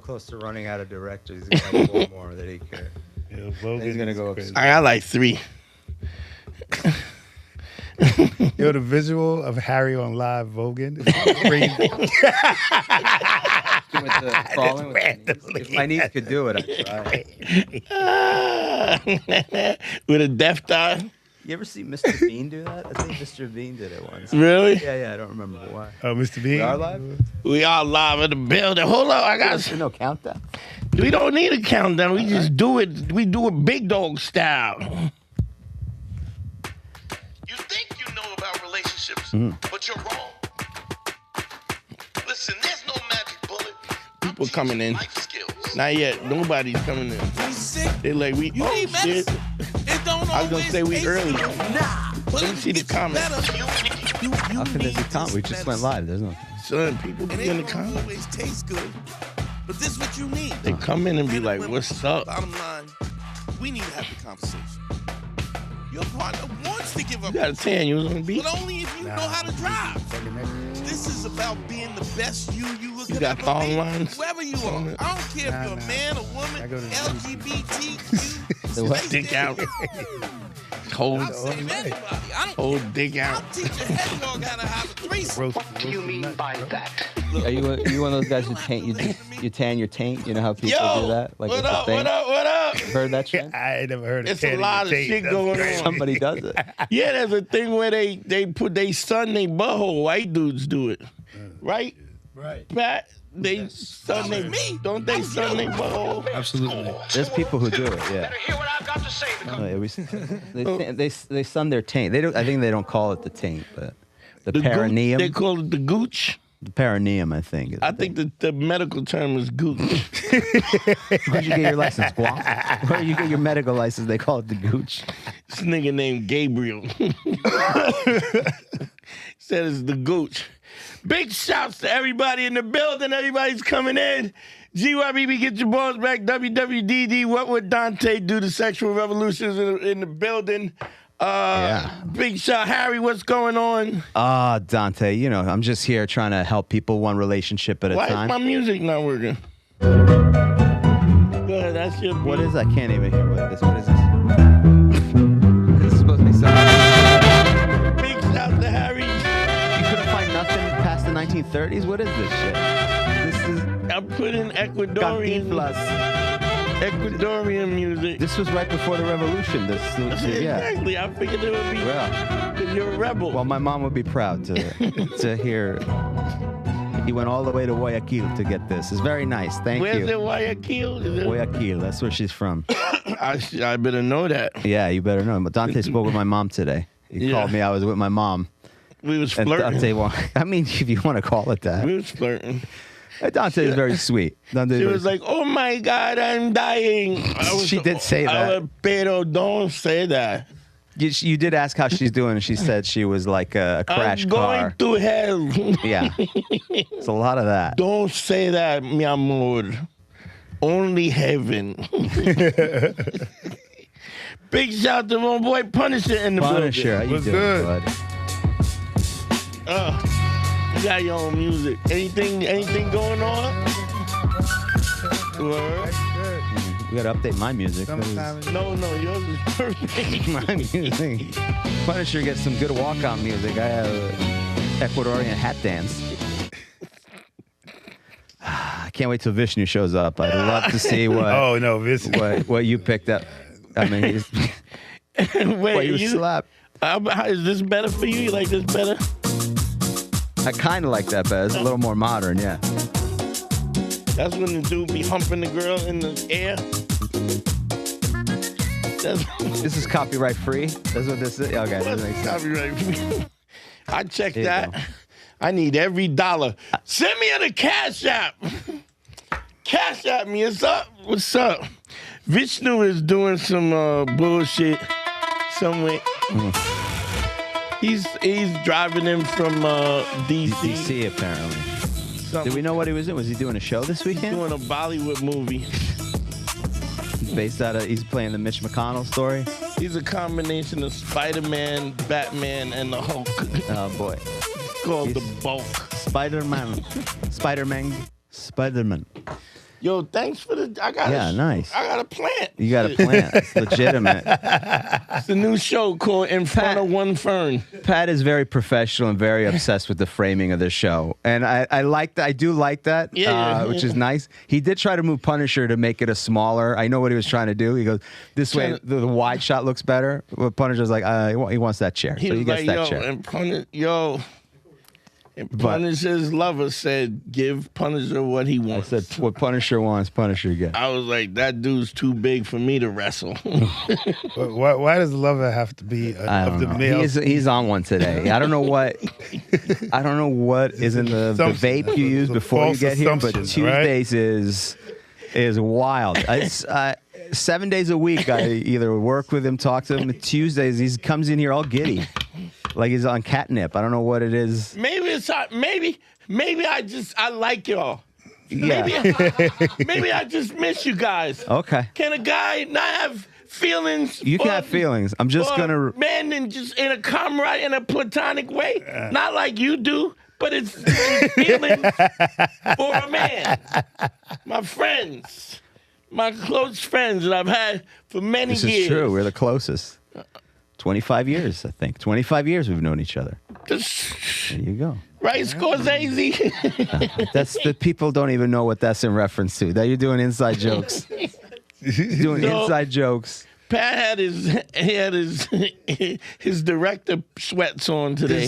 close to running out of directors. He's got 4 more that he could. Yeah, Vogan He's gonna is go crazy. upstairs. I got like 3. Yo, the visual of Harry on live Vogan is crazy. With the crawling with the knees. If my niece could do it, I'd try. With a death eye. You ever see Mr. Bean do that? I think Mr. Bean did it once. Really? Yeah, I don't remember why. Oh, Mr. Bean. We are live? We all live in the building. Hold up, I got. There's no countdown. We don't need a countdown. We just do it. We do it big dog style. You think you know about relationships, but you're wrong. Listen, there's no magic bullet. People coming in. Life skills. Not yet. Nobody's coming in. You sick? They like we. You Oh need shit! medicine. It don't I was gonna always say we taste early. good. Nah. But Let me see the it's comments. better. You How can there be need comment? We this just went medicine. live. There's no. Son, people And be it in the don't comments. always taste good. But this is what you need. They come in and be Men like, women, "What's up?" Bottom line, we need to have the conversation. Your partner wants to give up, You got a tan. You was on the beat. but only if you know how to drive. This is about being the best you could got ever thong be. lines? Whoever you are. I don't care if you're a man, a woman, I go to the LGBTQ. what? Dick out. Hold, I'll save anybody. I don't hold dick I'll out. teach a head dog how to have a threesome. What do you mean by that? Are you one of those guys who you tan your taint? You know how people Yo, do that? Like what it's a up? thing? What up? What up? Heard that shit? I ain't never heard of It's a tanning lot of your taint. shit That's going crazy. on. Somebody does it. Yeah, there's a thing where they put they sun they butthole. White dudes do it, right? Right. Pat, they sun they me. don't they sun they butthole? Absolutely. There's people who do it. Yeah. Hear what I've got to say. Oh, yeah, they sun their taint. They don't. I think they don't call it the taint, but the The gooch, perineum. they call it the gooch. The perineum, I think. Is I the think the medical term is gooch. Where'd you get your license, Guam? Where you get your medical license? They call it the gooch. This nigga named Gabriel said it's the gooch. Big shouts to everybody in the building. Everybody's coming in. GYBB, get your balls back. WWDD, what would Dante do to sexual revolutions in the building? Big shout, Harry, what's going on? Dante, you know, I'm just here trying to help people one relationship at a Why time. is my music not working? Go ahead, that's your beat. What is? I can't even hear what this. What is this? This is supposed to be something. Big shout to Harry. You couldn't find nothing past the 1930s. What is this shit? This is I put in Ecuadorian music. This was right before the revolution. This, yeah. Exactly. I figured it would be. Well, Because you're a rebel. well, my mom would be proud to hear. He went all the way to Guayaquil to get this. It's very nice. Thank Where's you. it? Guayaquil? Is it? Guayaquil. That's where she's from. I better know that. Yeah, you better know. But Dante spoke with my mom today. He Yeah. called me. I was with my mom. We was And flirting. Dante, well, I mean, if you want to call it that. We was flirting. Dante is very sweet. Dante She is was very like, "Oh my God, I'm dying." She did say that. Pero don't say that. You did ask how she's doing, and she said she was like a crash I'm going car. to hell. Yeah. It's a lot of that. Don't say that, mi amor. Only heaven. Big shout to my boy Punisher in the Punisher, how building. you What's doing, good? bud? You got your own music. Anything going on? Word? We gotta update my music. No, yours is perfect. My music. Punisher gets some good walkout music. I have Ecuadorian hat dance. I can't wait till Vishnu shows up. I'd love to see what Oh no, this is what you picked up. I mean, he's, Wait, what you you, slapped. is this better for you? You like this better? I kind of like that, but it's a little more modern. Yeah. That's when the dude be humping the girl in the air. This is copyright free. That's what this is. Okay, that makes sense. Copyright. I checked There you that. go. I need every dollar. Send me the Cash App. Cash App me. What's up? What's up? Vishnu is doing some bullshit somewhere. He's driving him from DC. DC apparently. Something. Did we know what he was doing? Was he doing a show this weekend? Doing a Bollywood movie. Based out of, he's playing the Mitch McConnell story. He's a combination of Spider-Man, Batman, and the Hulk. Oh boy. It's called He's- The Bulk. Spider-Man. Spider-Man. Spider-Man. Yo, thanks for the. Nice. I got a plant. You got a plant. It's legitimate. It's a new show called In Front of One Fern. Pat is very professional and very obsessed with the framing of the show, and I like that. I do like that, which is nice. He did try to move Punisher to make it a smaller. I know what he was trying to do. He goes this way, the wide shot looks better. But Punisher's like, he wants that chair, so he gets that chair. And Punisher's lover said, "Give Punisher what he wants." I said, "What Punisher wants, Punisher gets." I was like, "That dude's too big for me to wrestle." Why does lover have to be of the male? He's on one today. I don't know what. I don't know what is in the vape you use before you get here, but Tuesdays is wild. It's 7 days a week. I either work with him, talk to him. Tuesdays he comes in here all giddy. Like he's on catnip. I don't know what it is. Maybe it's maybe I like y'all. Yeah. Maybe I just miss you guys. Okay. Can a guy not have feelings? You can have feelings. I'm just gonna man and just in a comrade in a platonic way, not like you do, but it's feelings for a man. My friends, my close friends that I've had for many years. This is true. We're the closest. 25 years, I think. 25 years we've known each other. There you go. Right, Scorsese? That's the people don't even know what that's in reference to. That you're doing inside jokes. Doing inside jokes. Pat had his director sweats on today.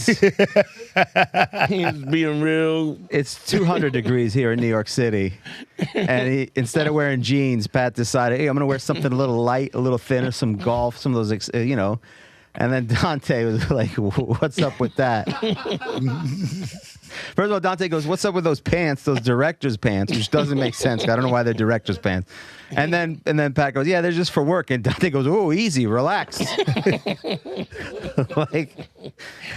He's being real. It's 200 degrees here in New York City, and instead of wearing jeans, Pat decided, hey, I'm going to wear something a little light, a little thinner, some golf, some of those, And then Dante was like, what's up with that? First of all, Dante goes, what's up with those pants, those director's pants, which doesn't make sense. I don't know why they're director's pants. And then Pat goes, yeah, they're just for work. And Dante goes, oh, easy, relax. Like,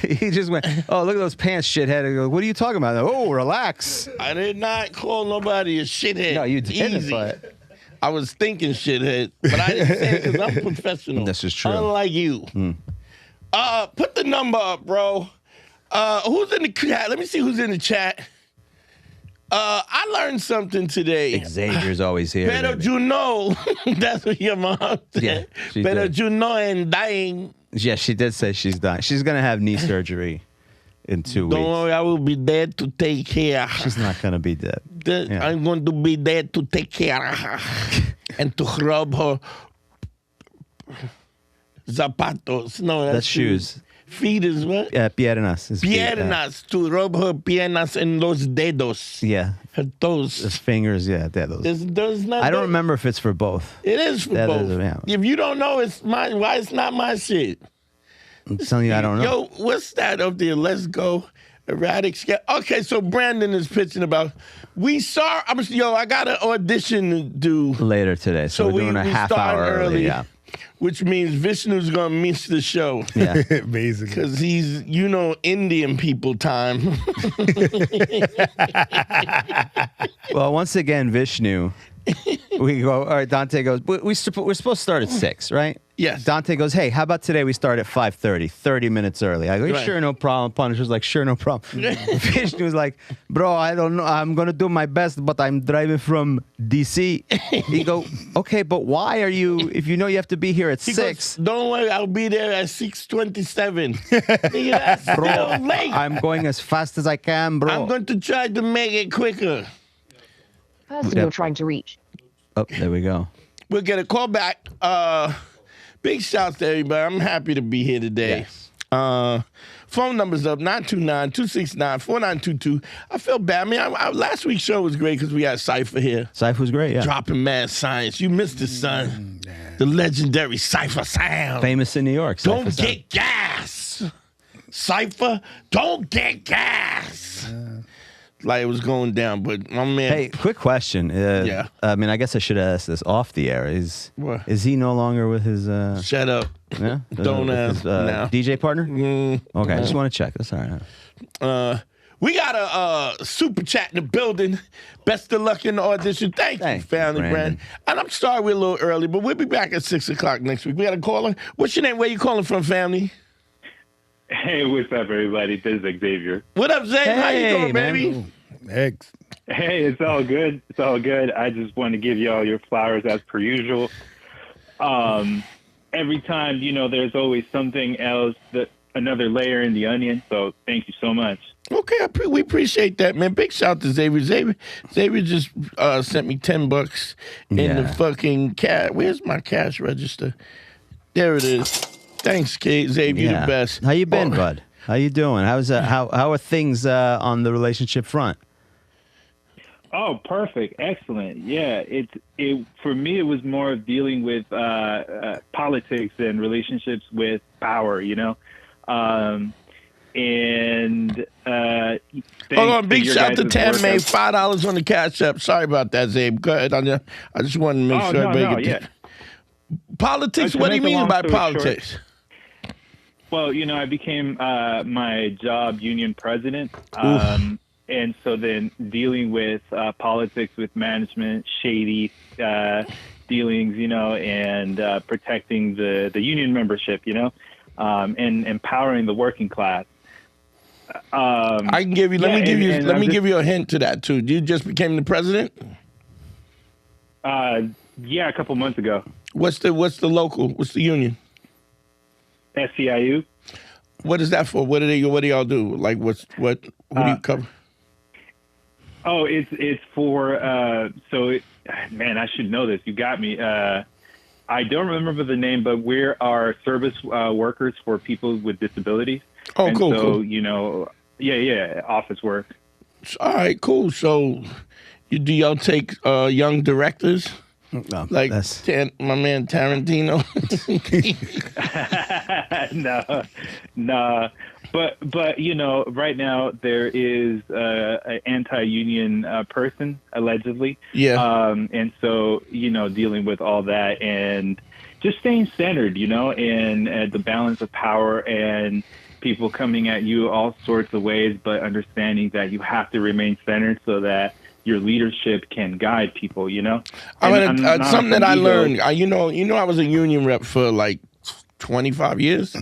he just went, oh, look at those pants, shithead. I go, what are you talking about? Oh, relax. I did not call nobody a shithead. No, you didn't, easy. but... I was thinking shithead, but I didn't say it because I'm professional. This is true. Unlike you. Put the number up, bro. Who's in the chat? Let me see who's in the chat. I learned something today. Xavier's always here. Pero you know, that's what your mom said. Yeah, Pero you know and dying. Yeah, she did say she's dying. She's going to have knee surgery in 2 weeks. Don't worry, I will be there to take care of her. She's not going to be dead. Yeah. I'm going to be there to take care of her and to rub her zapatos. No, that's shoes. Feet is what? Yeah, piernas. Piernas, to rub her piernas and los dedos. Yeah. Her toes. His fingers, yeah, dedos. There's not. I don't remember if it's for both. It is for both. If you don't know, it's mine. Why it's not my shit? I'm telling you, I don't know. Yo, what's that up there? Let's go. Erratic. Okay, so Brandon is pitching about. I got an audition to do later today, so we're doing a half hour early. Yeah. Which means Vishnu's gonna miss the show. Yeah, basically, because he's Indian people time. Well, once again, Vishnu. We go. All right, Dante goes. We're supposed to start at 6, right? Yes. Dante goes, hey, how about today we start at 5:30, 30 minutes early? I go, right. Sure, no problem. Punisher's like, sure, no problem. Vishnu's like, bro, I don't know. I'm going to do my best, but I'm driving from D.C. He go, okay, but why are you, if you know you have to be here at 6? Goes, don't worry, I'll be there at 6:27. That's still late. I'm going as fast as I can, bro. I'm going to try to make it quicker. Person you're trying to reach. Oh, there we go. We'll get a call back. Big shouts to everybody. I'm happy to be here today. Yes. Phone number's up, 929-269-4922. I feel bad. I mean, last week's show was great because we had Cypher here. Cypher was great, yeah. Dropping mad science. You missed it, son. The legendary Cypher sound. Famous in New York. Don't get gas. Cypher, don't get gas. Like it was going down, but my man. Hey, quick question. Yeah. I mean, I guess I should ask this off the air. Is he no longer with his? Shut up. Yeah. Don't ask now. DJ partner. Okay, I just want to check. That's all right. We got a super chat in the building. Best of luck in the audition. Thank you, family, Brandon. And I'm sorry we're a little early, but we'll be back at 6 o'clock next week. We got a caller. What's your name? Where you calling from, family? Hey, what's up, everybody? This is Xavier. What up, Zay? How you doing, man. baby? Eggs. Hey, it's all good. It's all good. I just want to give you all your flowers as per usual. Every time, there's always something else, another layer in the onion. So thank you so much. Okay, we appreciate that, man. Big shout to Xavier. Xavier just sent me $10 in the fucking cash. Where's my cash register? There it is. Thanks, Kate. Xavier, you the best. How you been, bud? How you doing? How are things on the relationship front? Oh, perfect. Excellent. Yeah, for me, it was more of dealing with politics and relationships with power, And hold on, big shout to Tam May, $5 on the Cash App. Sorry about that, Zabe. Go ahead. I just wanted to make sure everybody get politics. What do you mean by politics? Short, well, I became my job union president, and so then dealing with politics with management, shady dealings, and protecting the union membership, and empowering the working class. I can give you. Let me give you a hint to that too. You just became the president. Yeah, a couple months ago. What's the local? What's the union? SCIU. What is that for? What do y'all do? Like what do you cover? Oh, it's for man, I should know this. You got me. I don't remember the name, but we're our service workers for people with disabilities. Oh, and cool, so, cool. Office work. All right, cool. So, do y'all take young directors? No, like my man Tarantino? No. But right now there is an anti-union person allegedly. Yeah. And so dealing with all that and just staying centered, and the balance of power and people coming at you all sorts of ways, but understanding that you have to remain centered so that your leadership can guide people, something that I learned, I was a union rep for like 25 years.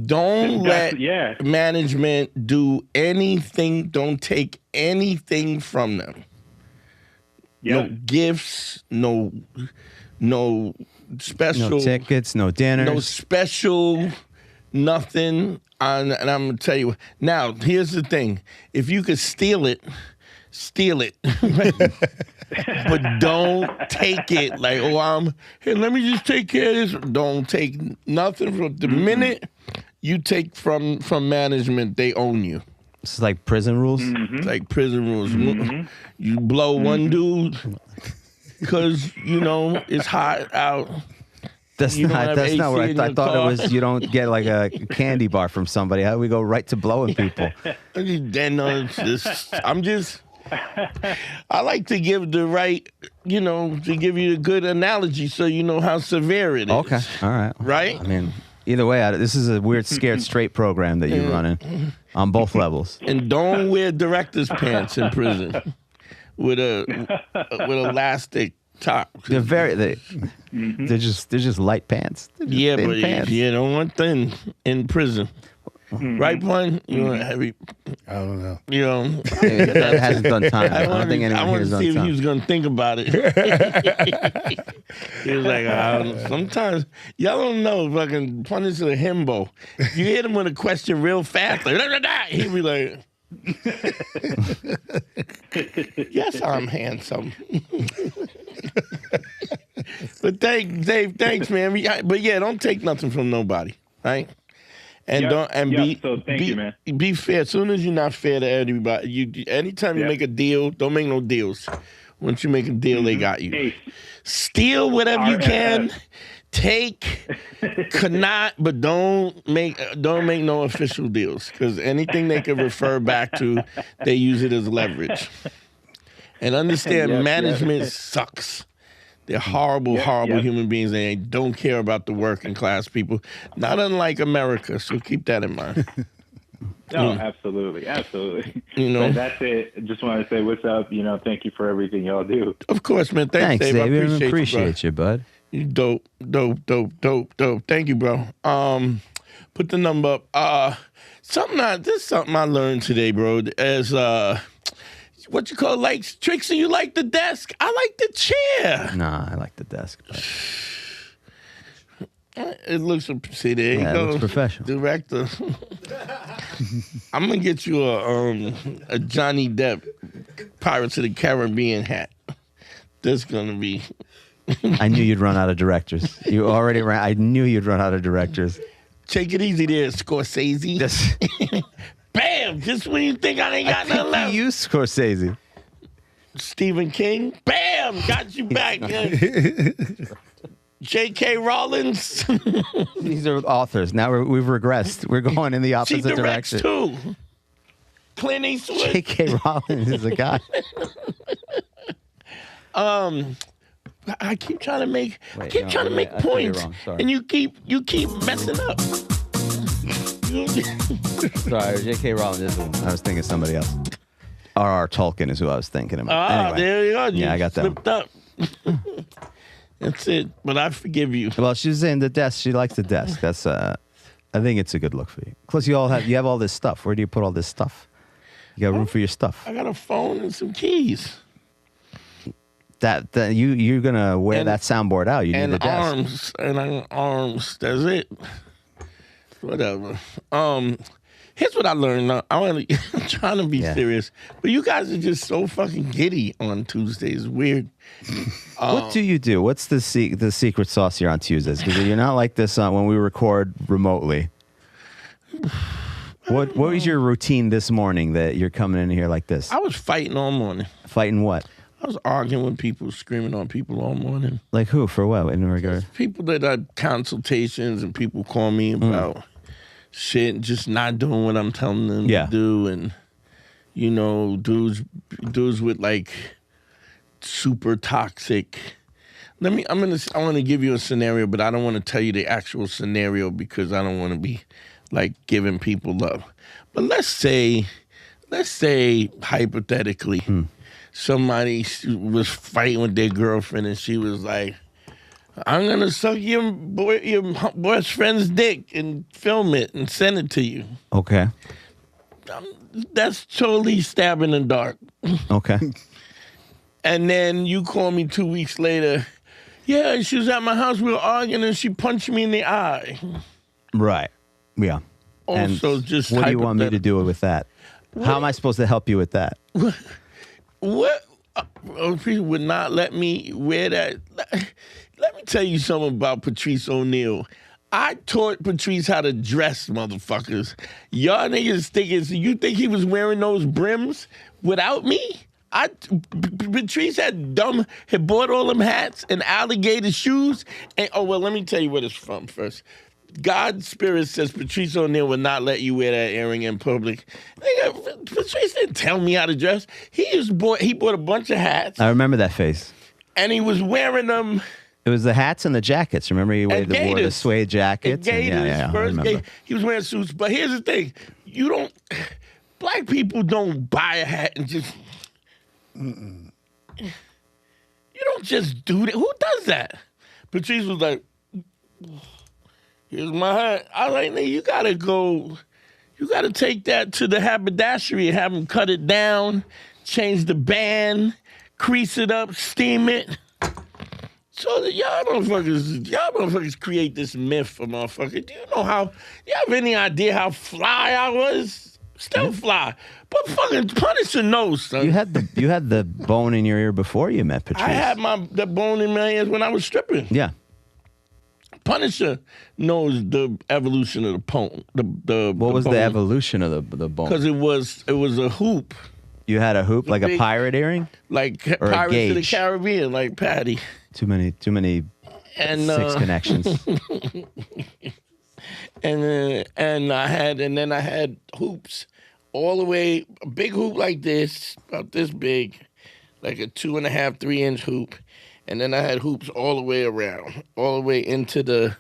Don't let management do anything. Don't take anything from them. Yeah. No gifts, no special. No tickets, no dinners. No special, nothing. And I'm going to tell you, now, here's the thing. If you could steal it. But don't take it like, here, let me just take care of this. Don't take nothing from the minute you take from management, they own you. This is like prison rules? Mm-hmm. It's like prison rules. Mm-hmm. You blow one dude because, it's hot out. That's not what I thought it was. You don't get like a candy bar from somebody. How do we go right to blowing people? I like to give the right, to give you a good analogy so you know how severe it is. Okay, all right. Right? I mean, either way, this is a weird scared straight program that you're running on both levels. And don't wear director's pants in prison with elastic top. They're just light pants. Yeah, but pants. You don't want thin in prison. Mm-hmm. Right, Pun? You want heavy? I don't know. That hasn't done time. I don't think anyone here has done time. I want to see if he was going to think about it. He was like, sometimes, y'all don't know, fucking Pun is a himbo. If you hit him with a question real fast, like, he'd be like, yes, I'm handsome. But thanks, man. But yeah, don't take nothing from nobody, right? And be fair. As soon as you're not fair to everybody, anytime you make a deal, don't make no deals. Once you make a deal, they got you. Hey. Steal whatever you can. Take, cannot, but don't make no official deals, because anything they can refer back to, they use it as leverage. And understand, management sucks. They're horrible human beings. They don't care about the working class people. Not unlike America, so keep that in mind. No, absolutely. But that's it. Just want to say what's up. Thank you for everything y'all do. Of course, man. Thanks, Dave. I appreciate you, bud. You dope. Thank you, bro. Put the number up. This is something I learned today, bro. As what you call likes Trixie? You like the desk? I like the chair. Nah, I like the desk. But... It looks, see, there you go. It looks professional. Director. I'm gonna get you a Johnny Depp Pirates of the Caribbean hat. That's gonna be. I knew you'd run out of directors. You already ran. I knew you'd run out of directors. Take it easy there, Scorsese. Bam! Just when you think I ain't got nothing left. You Scorsese. Stephen King. Bam! Got you back. J.K. Rowling's. These are authors. Now we've regressed. We're going in the opposite direction. She directs too. Clint Eastwood. J.K. Rowling is a guy. I keep trying to make points, and you keep messing up. Sorry, J.K. Rowling is one. I was thinking somebody else. R.R. Tolkien is who I was thinking about. Anyway. There you go. Yeah, I got that. Slipped up. That's it. But I forgive you. Well, she's saying the desk. She likes the desk. That's. I think it's a good look for you. Plus, you have all this stuff. Where do you put all this stuff? You got room for your stuff. I got a phone and some keys. That you're gonna wear that soundboard out. You need the desk. Arms. That's it. Whatever. Here's what I learned. I'm trying to be serious, but you guys are just so fucking giddy on Tuesdays. Weird. What do you do? What's the secret sauce here on Tuesdays? Because you're not like this when we record remotely. What was your routine this morning that you're coming in here like this? I was fighting all morning. Fighting what? I was arguing with people, screaming on people all morning. Like who? For what? In regard? People that had consultations and people call me about shit, just not doing what I'm telling them to do, and you know, dudes with like super toxic. I want to give you a scenario, but I don't want to tell you the actual scenario because I don't want to be like giving people love. But let's say hypothetically, somebody was fighting with their girlfriend and she was like, I'm going to suck your best friend's dick and film it and send it to you. Okay. That's totally stabbing in the dark. Okay. And then you call me 2 weeks later. Yeah, she was at my house. We were arguing and she punched me in the eye. Right. Yeah. Also, and just what do you want me to do with that? How am I supposed to help you with that? What? People would not let me wear that. Let me tell you something about Patrice O'Neal. I taught Patrice how to dress, motherfuckers. Y'all niggas you think he was wearing those brims without me? Patrice had bought all them hats and alligator shoes. And let me tell you where it's from first. God's spirit says Patrice O'Neal would not let you wear that earring in public. Nigga, Patrice didn't tell me how to dress. He bought a bunch of hats. I remember that face. And he was wearing them. It was the hats and the jackets. Remember he wore the suede jackets? He was wearing suits. But here's the thing. Black people don't buy a hat and just... You don't just do that. Who does that? Patrice was like... Here's my hat. I was like, nigga, you gotta take that to the haberdashery and have them cut it down, change the band, crease it up, steam it. So that y'all motherfuckers create this myth for motherfuckers. Do you have any idea how fly I was? Still fly. But fucking Punisher knows, son. You had the bone in your ear before you met Patrice. I had the bone in my ears when I was stripping. Yeah. Punisher knows the evolution of the bone. What was the evolution of the bone? Because it was a hoop. You had a hoop, like a pirate earring? Like or Pirates of the Caribbean, like Patty. Too many and, six connections. and I had hoops all the way, a big hoop like this, about this big, like a 2.5, 3-inch hoop. And then I had hoops all the way around, all the way into the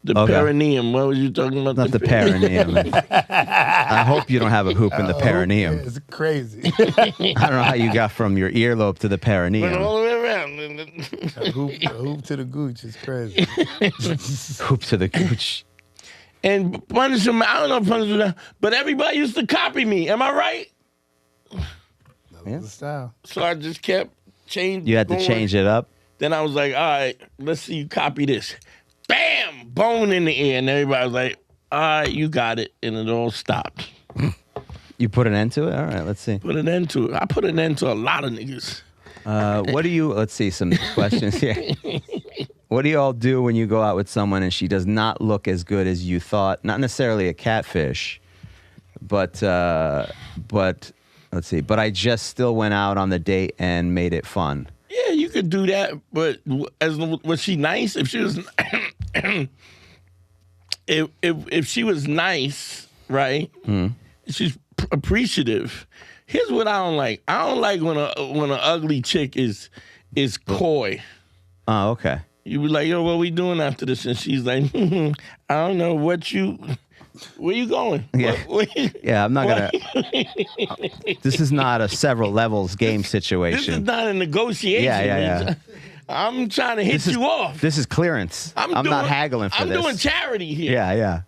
perineum. What was you talking about? Not the perineum. I hope you don't have a hoop in the perineum. It's crazy. I don't know how you got from your earlobe to the perineum. Went all the way around. A hoop to the gooch is crazy. Hoop to the gooch. And Punisher, I don't know if Punisher, but everybody used to copy me. Am I right? No, Yeah. The style. So I just kept changing. You had to change it up. Then I was like, all right, let's see you copy this. Bam! Bone in the ear. And everybody was like, all right, you got it. And it all stopped. You put an end to it? All right, let's see. Put an end to it. I put an end to a lot of niggas. What do you, let's see some questions here. What do you all do when you go out with someone and she does not look as good as you thought? Not necessarily a catfish, but let's see. But I just still went out on the date and made it fun. Yeah, you could do that. But was she nice? If she was, if she was nice, right? She's appreciative. Here's what I don't like. I don't like when an ugly chick is coy. Oh, okay. You be like, yo, what we doing after this? And she's like, I don't know where you going? Yeah, yeah. I'm not gonna. This is not a several levels game This situation. is not a negotiation. Yeah. I'm trying to hit you off. This is clearance. I'm not haggling for this. I'm doing charity here. Yeah.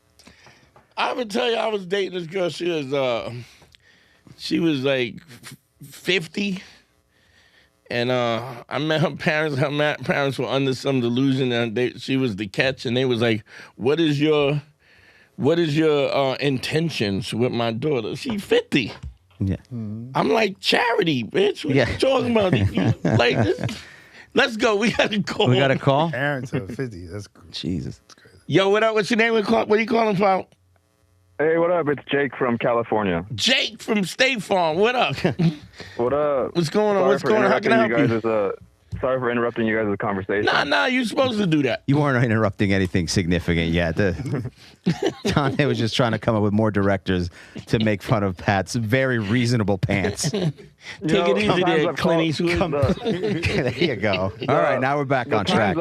I would tell you, I was dating this girl. She was like 50. And I met her parents. Her parents were under some delusion, and she was the catch. And they was like, "What is your intentions with my daughter?" She's 50. Yeah. I'm like, charity, bitch. What you talking about? Like, let's go. We got to call. We got a call. Parents are 50. That's cool. Jesus. That's crazy. Yo, what up? What's your name? What are you calling from? Hey, what up? It's Jake from California. Jake from State Farm. What up? What up? What's going on? What's going on? How can I help you? Sorry for interrupting you guys' conversation. Nah, you're supposed to do that. You weren't interrupting anything significant yet. Dante was just trying to come up with more directors to make fun of Pat's very reasonable pants. Take it easy there, Clint Eastwood. There you go. All right, now we're back on track.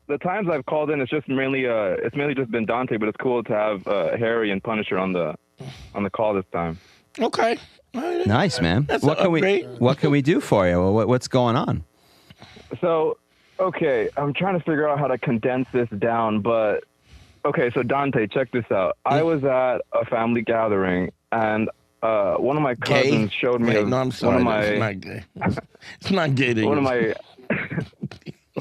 The times I've called in, it's mainly just been Dante, but it's cool to have Harry and Punisher on the call this time. Okay. Nice, man. That's What can we do for you? What's going on? So, okay, I'm trying to figure out how to condense this down, but okay, so Dante, check this out. I was at a family gathering, and one of my cousins showed me no, I'm sorry. It's not gay. It's not gay.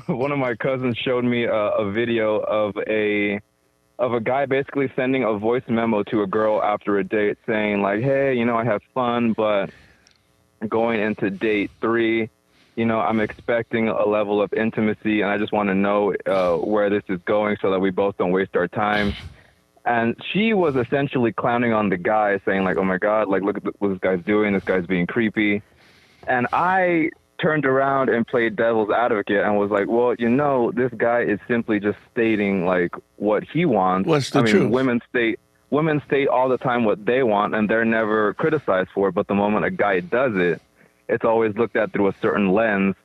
One of my cousins showed me a video of a guy basically sending a voice memo to a girl after a date saying like, hey, I had fun, but going into date 3, I'm expecting a level of intimacy, and I just want to know where this is going so that we both don't waste our time. And she was essentially clowning on the guy, saying like, oh my God, like, look at what this guy's doing. This guy's being creepy. And I turned around and played devil's advocate and was like, well, this guy is simply just stating like what he wants. What's the truth? Women state all the time what they want, and they're never criticized for it. But the moment a guy does it, it's always looked at through a certain lens.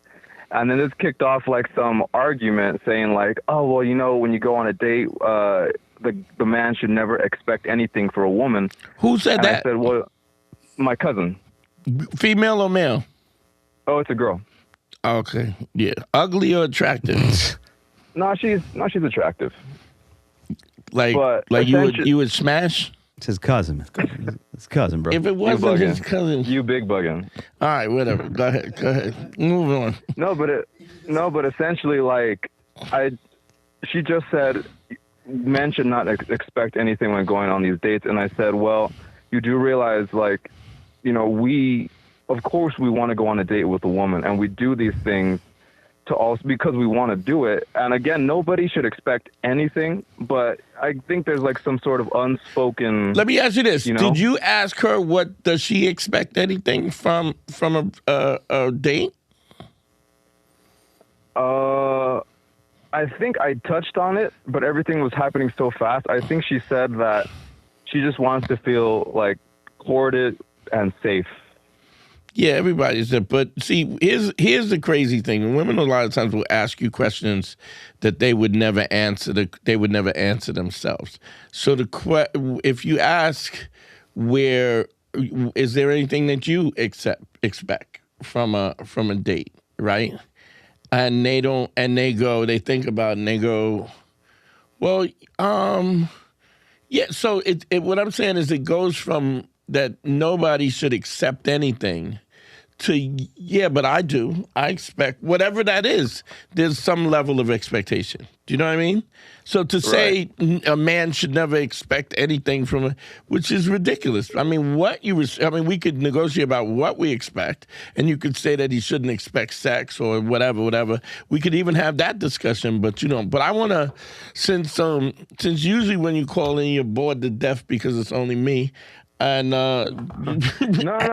And then this kicked off like some argument saying like, oh, well, when you go on a date, the man should never expect anything for a woman. Who said that? I said, well, my cousin. Female or male? Oh, it's a girl. Okay. Yeah. Ugly or attractive? No, she's attractive. Like you would smash? It's his cousin. It's cousin, bro. If it wasn't his cousin. You big bugging. All right, whatever. Go ahead. Move on. No, but essentially, like, she just said men should not expect anything when going on these dates. And I said, well, you do realize, like, of course we want to go on a date with a woman, and we do these things because we want to do it. And again, nobody should expect anything, but I think there's like some sort of unspoken. Let me ask you this: did you ask her what does she expect anything from a date? I think I touched on it, but everything was happening so fast. I think she said that she just wants to feel like courted and safe. Yeah, everybody's there. But see, here's the crazy thing. Women a lot of times will ask you questions that they would never answer. They would never answer themselves. So if you ask, is there anything that you expect from a date, right? And they don't, and they think about it and they go, well, yeah. So what I'm saying is it goes from that nobody should accept anything. Yeah, but I do. I expect whatever that is. There's some level of expectation. Do you know what I mean? So to say a man should never expect anything from which is ridiculous. I mean, we could negotiate about what we expect, and you could say that he shouldn't expect sex or whatever. We could even have that discussion, but But I want to, since usually when you call in, you're bored to death because it's only me. And no.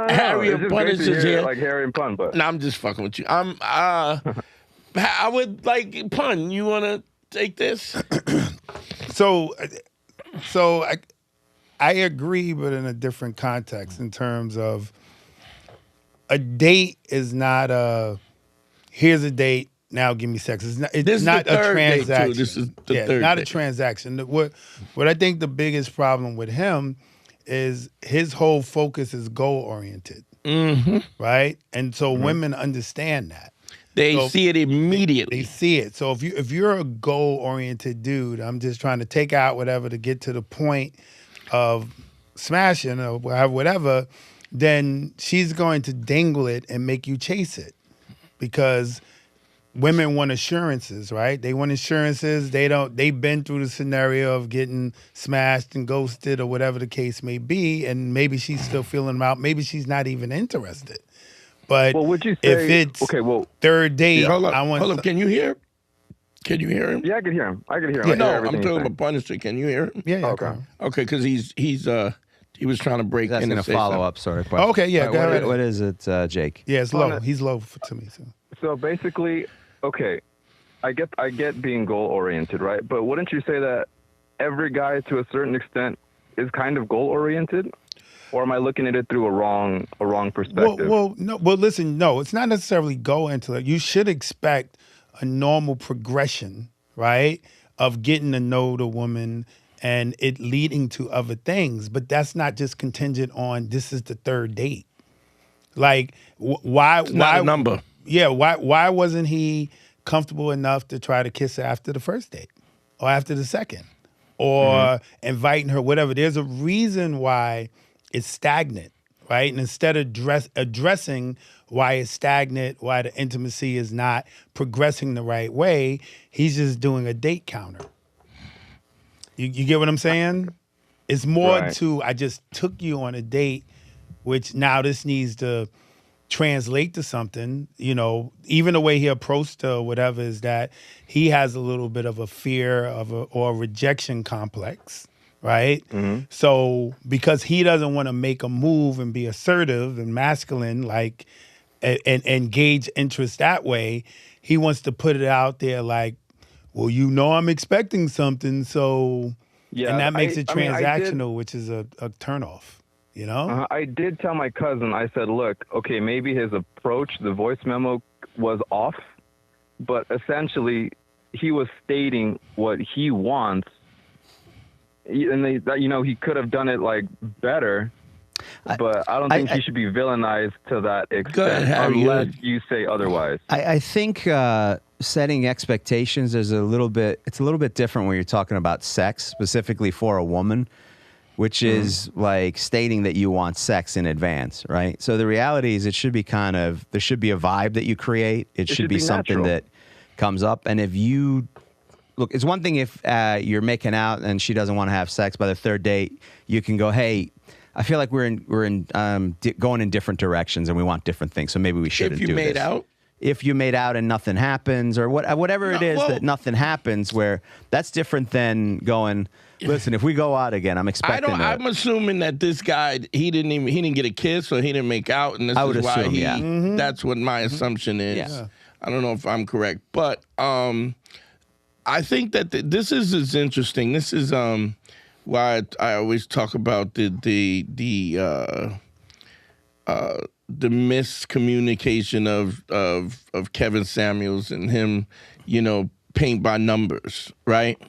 Harry and Pun is just here. Like Harry and Pun, but no, I'm just fucking with you. I would like Pun. You want to take this? So I agree, but in a different context. In terms of a date is not here's a date. Now give me sex. It's not a transaction. This is the third not date. A transaction. What I think the biggest problem with him is his whole focus is goal oriented, right? And so women understand that. They see it immediately. They see it. So if you're a goal oriented dude, I'm just trying to take out whatever to get to the point of smashing or whatever, then she's going to dangle it and make you chase it, because women want assurances, right? They want assurances. They've been through the scenario of getting smashed and ghosted or whatever the case may be, and maybe she's still feeling them out. Maybe she's not even interested. But would you say, if it's third date, hold up, I want. Hold up, can you hear? Can you hear him? Yeah, I can hear him. Yeah, No, I'm talking about Punisher. Can you hear him? Yeah. Okay. Okay, because he was trying to break That's in going and to say follow up sort of question. Oh, okay, yeah, All go right, ahead. what is it, Jake? Yeah, it's low. He's low to me. So basically, okay, I get being goal oriented, right? But wouldn't you say that every guy, to a certain extent, is kind of goal oriented? Or am I looking at it through a wrong perspective? Well, listen, no, it's not necessarily go into it. You should expect a normal progression, right, of getting to know the woman and it leading to other things. But that's not just contingent on this is the third date. Like, why? Not a number. Yeah, why wasn't he comfortable enough to try to kiss her after the first date or after the second or inviting her, whatever? There's a reason why it's stagnant, right? And instead of addressing why it's stagnant, why the intimacy is not progressing the right way, he's just doing a date counter. You get what I'm saying? It's more to, I just took you on a date, which now this needs to translate to something. Even the way he approached her or whatever is that he has a little bit of a fear or a rejection complex. Right? So because he doesn't want to make a move and be assertive and masculine, like, and gauge interest that way, he wants to put it out there like, well, I'm expecting something, so, and that makes it transactional, which is a turnoff, I did tell my cousin, I said, look, okay, maybe his approach, the voice memo was off, but essentially he was stating what he wants. And he could have done it like better, but I don't think he should be villainized to that extent unless you say otherwise. I think setting expectations is a little bit different when you're talking about sex, specifically for a woman, which is like stating that you want sex in advance, right? So the reality is there should be a vibe that you create. It should be something that comes up, and if you look, it's one thing if you're making out and she doesn't want to have sex by the third date. You can go, hey, I feel like we're going in different directions and we want different things, so maybe we shouldn't do this. If you made out and nothing happens, or whatever it is that nothing happens, where that's different than going, listen, if we go out again, I'm expecting I'm assuming that this guy, he didn't get a kiss or he didn't make out, and this is why that's what my assumption is. Yeah. I don't know if I'm correct, but I think that this is interesting. This is why I always talk about the miscommunication of Kevin Samuels and him, paint by numbers, right?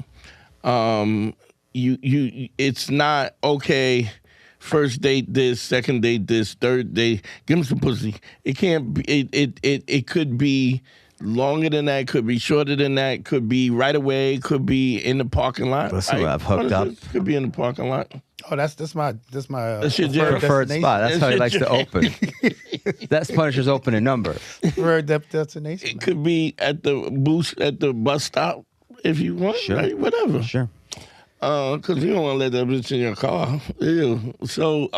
It's not okay. First date this, second date this, third date give him some pussy. It can't be. It could be longer than that, could be shorter than that, could be right away, could be in the parking lot. Listen, I've hooked up. Could be in the parking lot. Oh, that's my That's your preferred destination. spot. That's how he likes to open. That's Punisher's opening number. Preferred destination. It could be at the bus stop if you want, Sure. right? Whatever. Sure. Because you don't want to let that bitch in your car. Ew. So,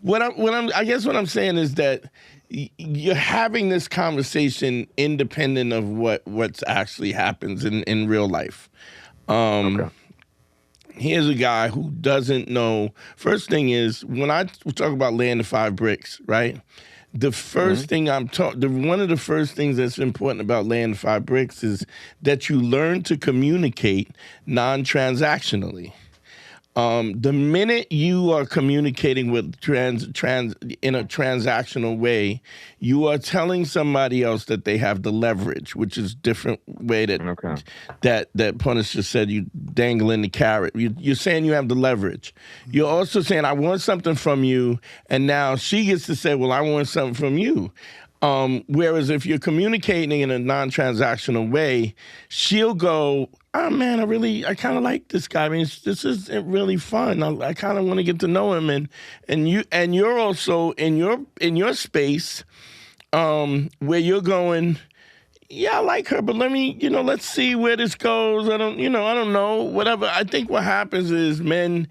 what I'm saying is that you're having this conversation independent of what's actually happens in real life. Okay. Here's a guy who doesn't know. First thing is, when I talk about laying the 5 bricks, right? The first thing one of the first things that's important about laying the 5 bricks is that you learn to communicate non-transactionally. The minute you are communicating with in a transactional way, you are telling somebody else that they have the leverage, which is different way that Punisher said, you dangling the carrot. You're saying you have the leverage. You're also saying, I want something from you, and now she gets to say, well, I want something from you. Whereas if you're communicating in a non-transactional way, she'll go, oh man, I kind of like this guy. I mean, this is really fun. I kind of want to get to know him, and you're also in your space where you're going, yeah, I like her, but let's see where this goes. I don't know, whatever. I think what happens is men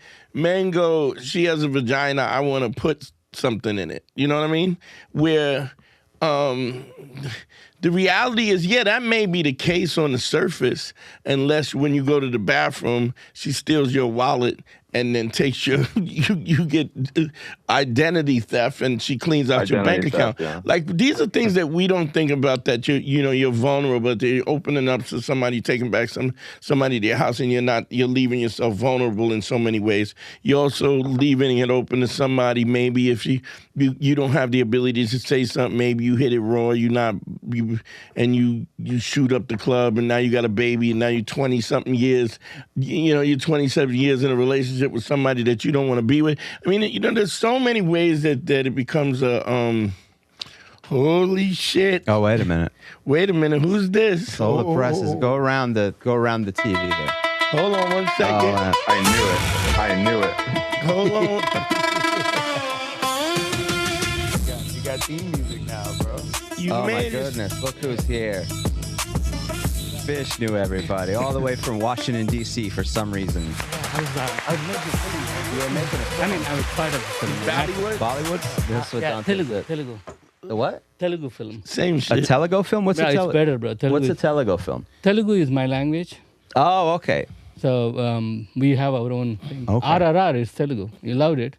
go, she has a vagina, I want to put something in it. You know what I mean? Where the reality is, yeah, that may be the case on the surface, unless when you go to the bathroom, she steals your wallet and then takes you get identity theft, and she cleans out your bank account. Yeah. Like, these are things that we don't think about, that you're vulnerable, that you're opening up to somebody, taking back somebody to your house, and you're leaving yourself vulnerable in so many ways. You're also leaving it open to somebody, maybe if you don't have the ability to say something, maybe you hit it raw, and you shoot up the club, and now you got a baby, and now you're 20-something years, you're 27 years in a relationship with somebody that you don't want to be with. I mean, there's so many ways that it becomes a holy shit. Oh, wait a minute. Who's this? So the presses. Go around the TV there. Hold on 1 second. I knew it. Hold on. You got theme music now, bro. Oh my made it. goodness! Look who's here. Fish knew everybody, all the way from Washington D.C. for some reason. I was making a film. I was part of the film. Bollywood? That's what Dante said. Telugu. The what? Telugu film. Same A shit. Telugu film? What's a It's Telugu? better, bro. What's a Telugu film? Telugu is my language. Oh, okay. So we have our own thing. Okay. RRR is Telugu. You loved it.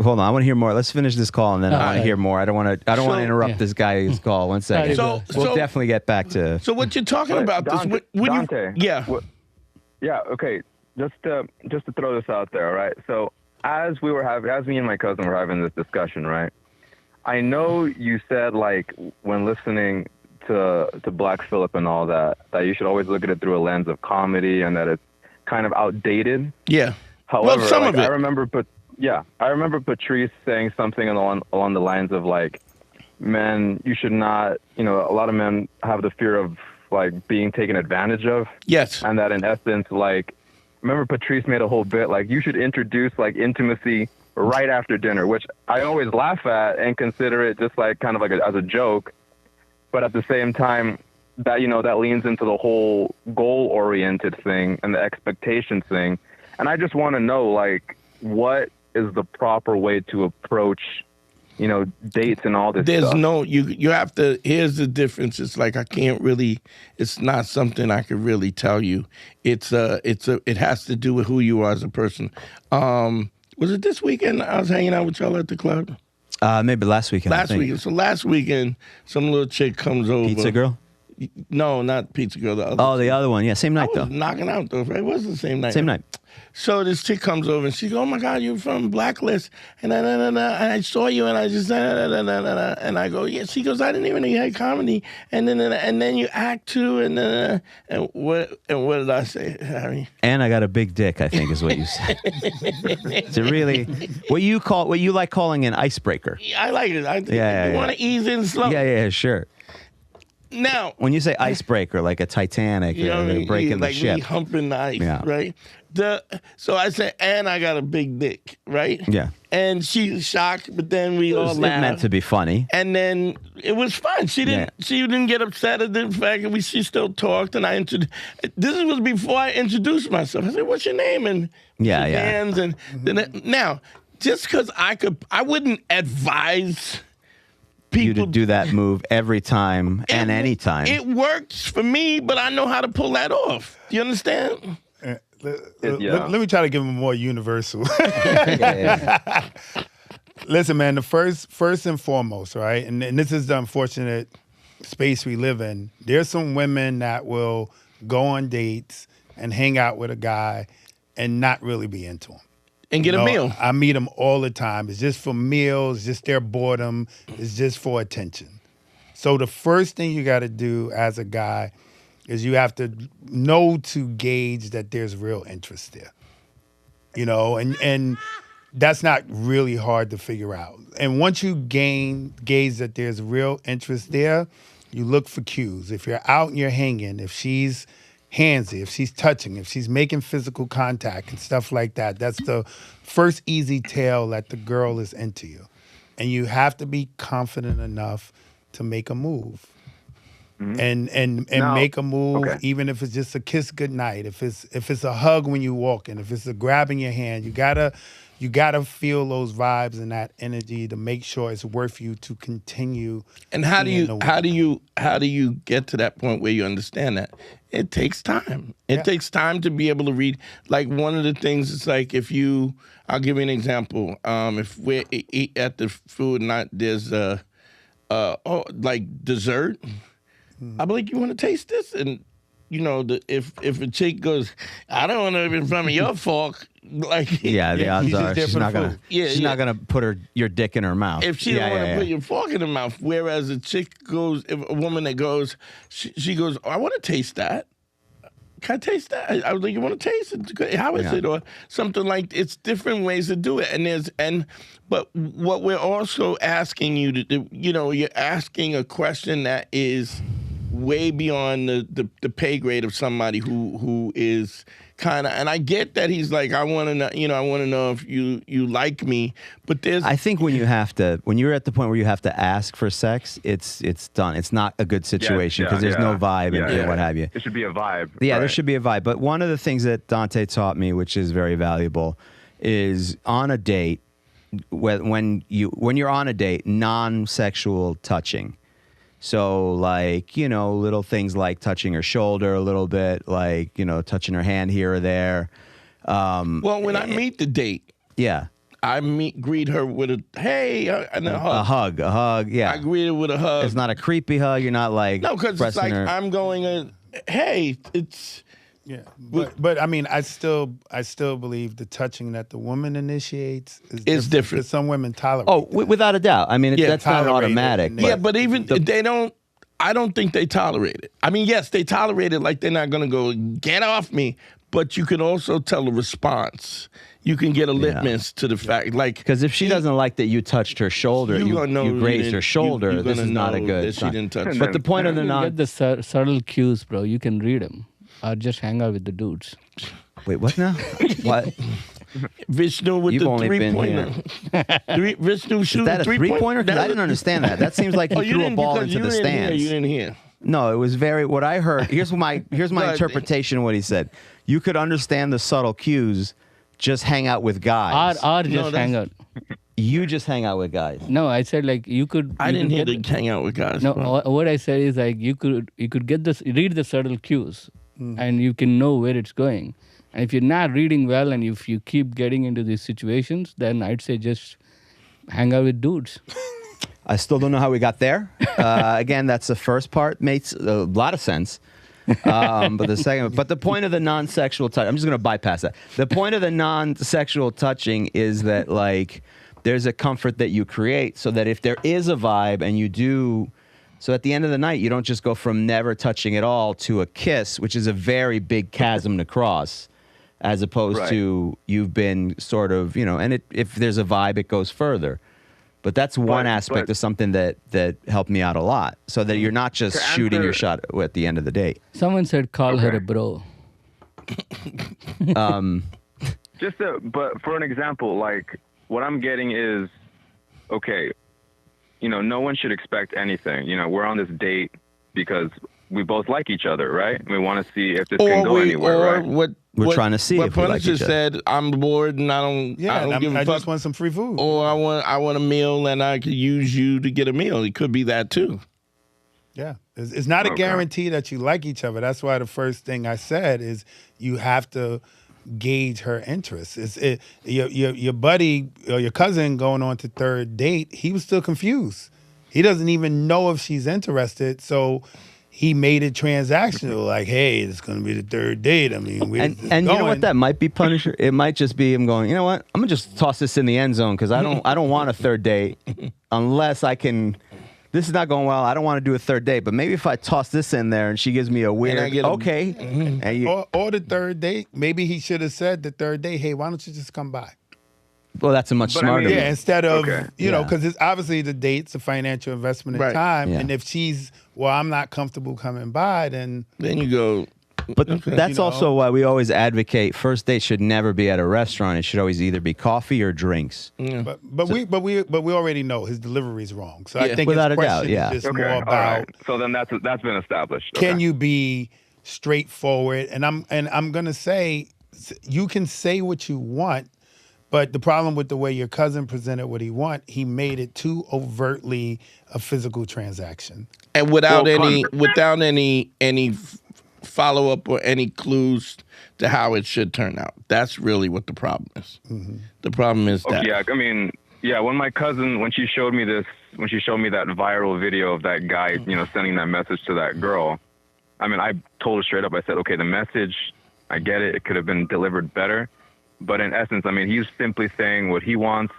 Hold on, I want to hear more. Let's finish this call, and then I want to hear more. I don't want to interrupt this guy's call. 1 second. So- we'll definitely get back to. So what you're talking about? Dante, Dante, yeah. Yeah. Okay. Just to throw this out there, right? So as me and my cousin were having this discussion, right? I know you said, like, when listening to Black Phillip and all that you should always look at it through a lens of comedy, and that it's kind of outdated. Yeah. However, some of it. I remember Patrice saying something along the lines of, like, men, you should not, a lot of men have the fear of, like, being taken advantage of. Yes. And that in essence, like, remember Patrice made a whole bit, like, you should introduce, like, intimacy right after dinner, which I always laugh at and consider it just, like, kind of like as a joke. But at the same time, that, that leans into the whole goal-oriented thing and the expectation thing. And I just want to know, like, what is the proper way to approach, dates and all this There's stuff? you have to, here's the difference. It's like, it's not something I could really tell you. It has to do with who you are as a person. Was it this weekend I was hanging out with y'all at the club? Maybe last weekend. Last weekend. So last weekend, some little chick comes over. Pizza Girl? No, not Pizza Girl. The other. Oh, the other one. Yeah, same night, I was though. knocking out, though, right? It was the same night. Same night. So this chick comes over and she goes, "Oh my God, you're from Blacklist," and I saw you, and I just and I go, "Yeah." She goes, "I didn't even know you had comedy," and then you act too, and what did I say, Harry? And I got a big dick, I think, is what you said. It's a really what you like calling an icebreaker. I like it. Yeah, you want to ease in slow. Yeah, sure. Now, when you say icebreaker, like a Titanic, they're breaking the ship, me humping the ice, Yeah. right? So I said, and I got a big dick, right? Yeah. And she's shocked, but then we all It laughed. meant to be funny. And then it was fun. She didn't get upset at the fact that she still talked. And this was before I introduced myself. I said, "What's your name?" And hands. And now, just because I wouldn't advise people you to do that move every time and any time. It works for me, but I know how to pull that off. Do you understand? Let me try to give him more universal. Listen, man, the first and foremost, right? And this is the unfortunate space we live in. There's some women that will go on dates and hang out with a guy and not really be into him. And get a meal. I meet them all the time. It's just for meals, just their boredom, it's just for attention. So the first thing you got to do as a guy is you have to know to gauge that there's real interest there. And that's not really hard to figure out. And once you gauge that there's real interest there, you look for cues. If you're out and you're hanging, if she's handsy, if she's touching, if she's making physical contact and stuff like that, that's the first easy tell that the girl is into you. And you have to be confident enough to make a move. And now, make a move, even if it's just a kiss goodnight, if it's a hug when you walk in, if it's a grabbing your hand, you gotta feel those vibes and that energy to make sure it's worth you to continue. And how do you get to that point where you understand that? It takes time. It takes time to be able to read. Like one of the things, it's like I'll give you an example. If we're at the food and there's like dessert. I'm like, you want to taste this? And if a chick goes, I don't want to eat in front of your fork. Like, the odds are she's not gonna put your dick in her mouth. If she don't want to put your fork in her mouth. Whereas a chick goes, if a woman that goes, she goes, I want to taste that. Can I taste that? I was like, you want to taste it? How is it? Or something like. It's different ways to do it. But what we're also asking you to do, you're asking a question that is way beyond the pay grade of somebody who is kind of, and I get that he's like, I want to know, I want to know if you like me, but I think when you're at the point where you have to ask for sex, it's done. It's not a good situation because there's no vibe and what have you. It should be a vibe. Yeah, there should be a vibe. But one of the things that Dante taught me, which is very valuable, is on a date, when you're on a date, non-sexual touching. So, like, little things like touching her shoulder a little bit, like, touching her hand here or there. Well, when I meet the date, I greet her with a hey and a hug. A hug, yeah. I greet her with a hug. It's not a creepy hug. You're not like no, because it's like I'm going. Hey, it's. Yeah, but I mean, I still believe the touching that the woman initiates is different. Some women tolerate. Oh, without a doubt. I mean, that's not automatic. Yeah, but even they don't. I don't think they tolerate it. I mean, yes, they tolerate it. Like they're not going to go get off me. But you can also tell a response. You can get a litmus to the fact, like because if she doesn't like that you touched her shoulder, you grazed her shoulder. This is not a good sign. She didn't touch. But the point of the get the subtle cues, bro. You can read them. Or just hang out with the dudes. Wait, what now? What? Vishnu with You've the only three-pointer. Vishnu shooting is that a three-pointer? Because I didn't understand that. That seems like he threw a ball into the stands. You didn't hear. No, it was what I heard. Here's my interpretation of what he said. You could understand the subtle cues. Just hang out with guys. Or just hang out. You just hang out with guys. No, I said like you could. I didn't hear to hang out with guys. No, what I said is like you could get this, read the subtle cues. And you can know where it's going. And if you're not reading well and if you keep getting into these situations, then I'd say just hang out with dudes. I still don't know how we got there. Again, that's the first part. Makes a lot of sense. But the second, but the point of the non-sexual touch, I'm just going to bypass that. The point of the non-sexual touching is that like there's a comfort that you create so that if there is a vibe and you do... So at the end of the night, you don't just go from never touching at all to a kiss, which is a very big chasm to cross, as opposed to you've been sort of, and if there's a vibe, it goes further. But that's one aspect of something that helped me out a lot, so that you're not just shooting your shot at the end of the date. Someone said call her a bro. But for an example, like what I'm getting is, okay, no one should expect anything. We're on this date because we both like each other, right? We want to see if this can go anywhere, right? We're trying to see if we like each other. Said, I'm bored and I don't give a fuck. I just want some free food. Or I want a meal and I could use you to get a meal. It could be that too. Yeah. It's not a guarantee that you like each other. That's why the first thing I said is you have to gauge her interests. Your buddy or your cousin going on to third date, he was still confused. He doesn't even know if she's interested, so he made it transactional, like, hey, it's going to be the third date. I mean, and you know what that might be, Punisher? It might just be him going, you know what? I'm going to just toss this in the end zone because I don't want a third date unless I can. This is not going well. I don't want to do a third date, but maybe if I toss this in there and she gives me a weird, okay. Or the third date, maybe he should have said the third date, hey, why don't you just come by? Well, that's a much smarter move. Yeah, instead of, because it's obviously the date's a financial investment in time. Yeah. And if she's, well, I'm not comfortable coming by, then you go. But that's also why we always advocate first date should never be at a restaurant. It should always either be coffee or drinks. Yeah. But we already know his delivery's wrong. So I think without his a doubt, question is just more about. All right. So then that's been established. Can you be straightforward? And I'm gonna say you can say what you want. But the problem with the way your cousin presented what he he made it too overtly a physical transaction, and without any follow up or any clues to how it should turn out. That's really what the problem is. Mm-hmm. The problem is that. Yeah, I mean, when my cousin, when she showed me that viral video of that guy, sending that message to that girl, I mean, I told her straight up. I said, okay, the message, I get it. It could have been delivered better. But in essence, I mean, he's simply saying what he wants.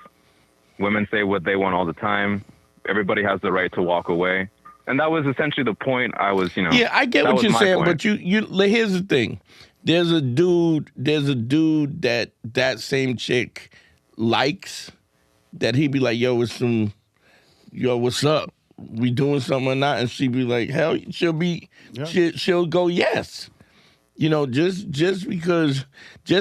Women say what they want all the time. Everybody has the right to walk away. And that was essentially the point I was, Yeah, I get what you're saying, point. But you here's the thing. There's a dude that same chick likes, that he'd be like, what's up? We doing something or not? And she'd be like, hell, she'll go yes. Just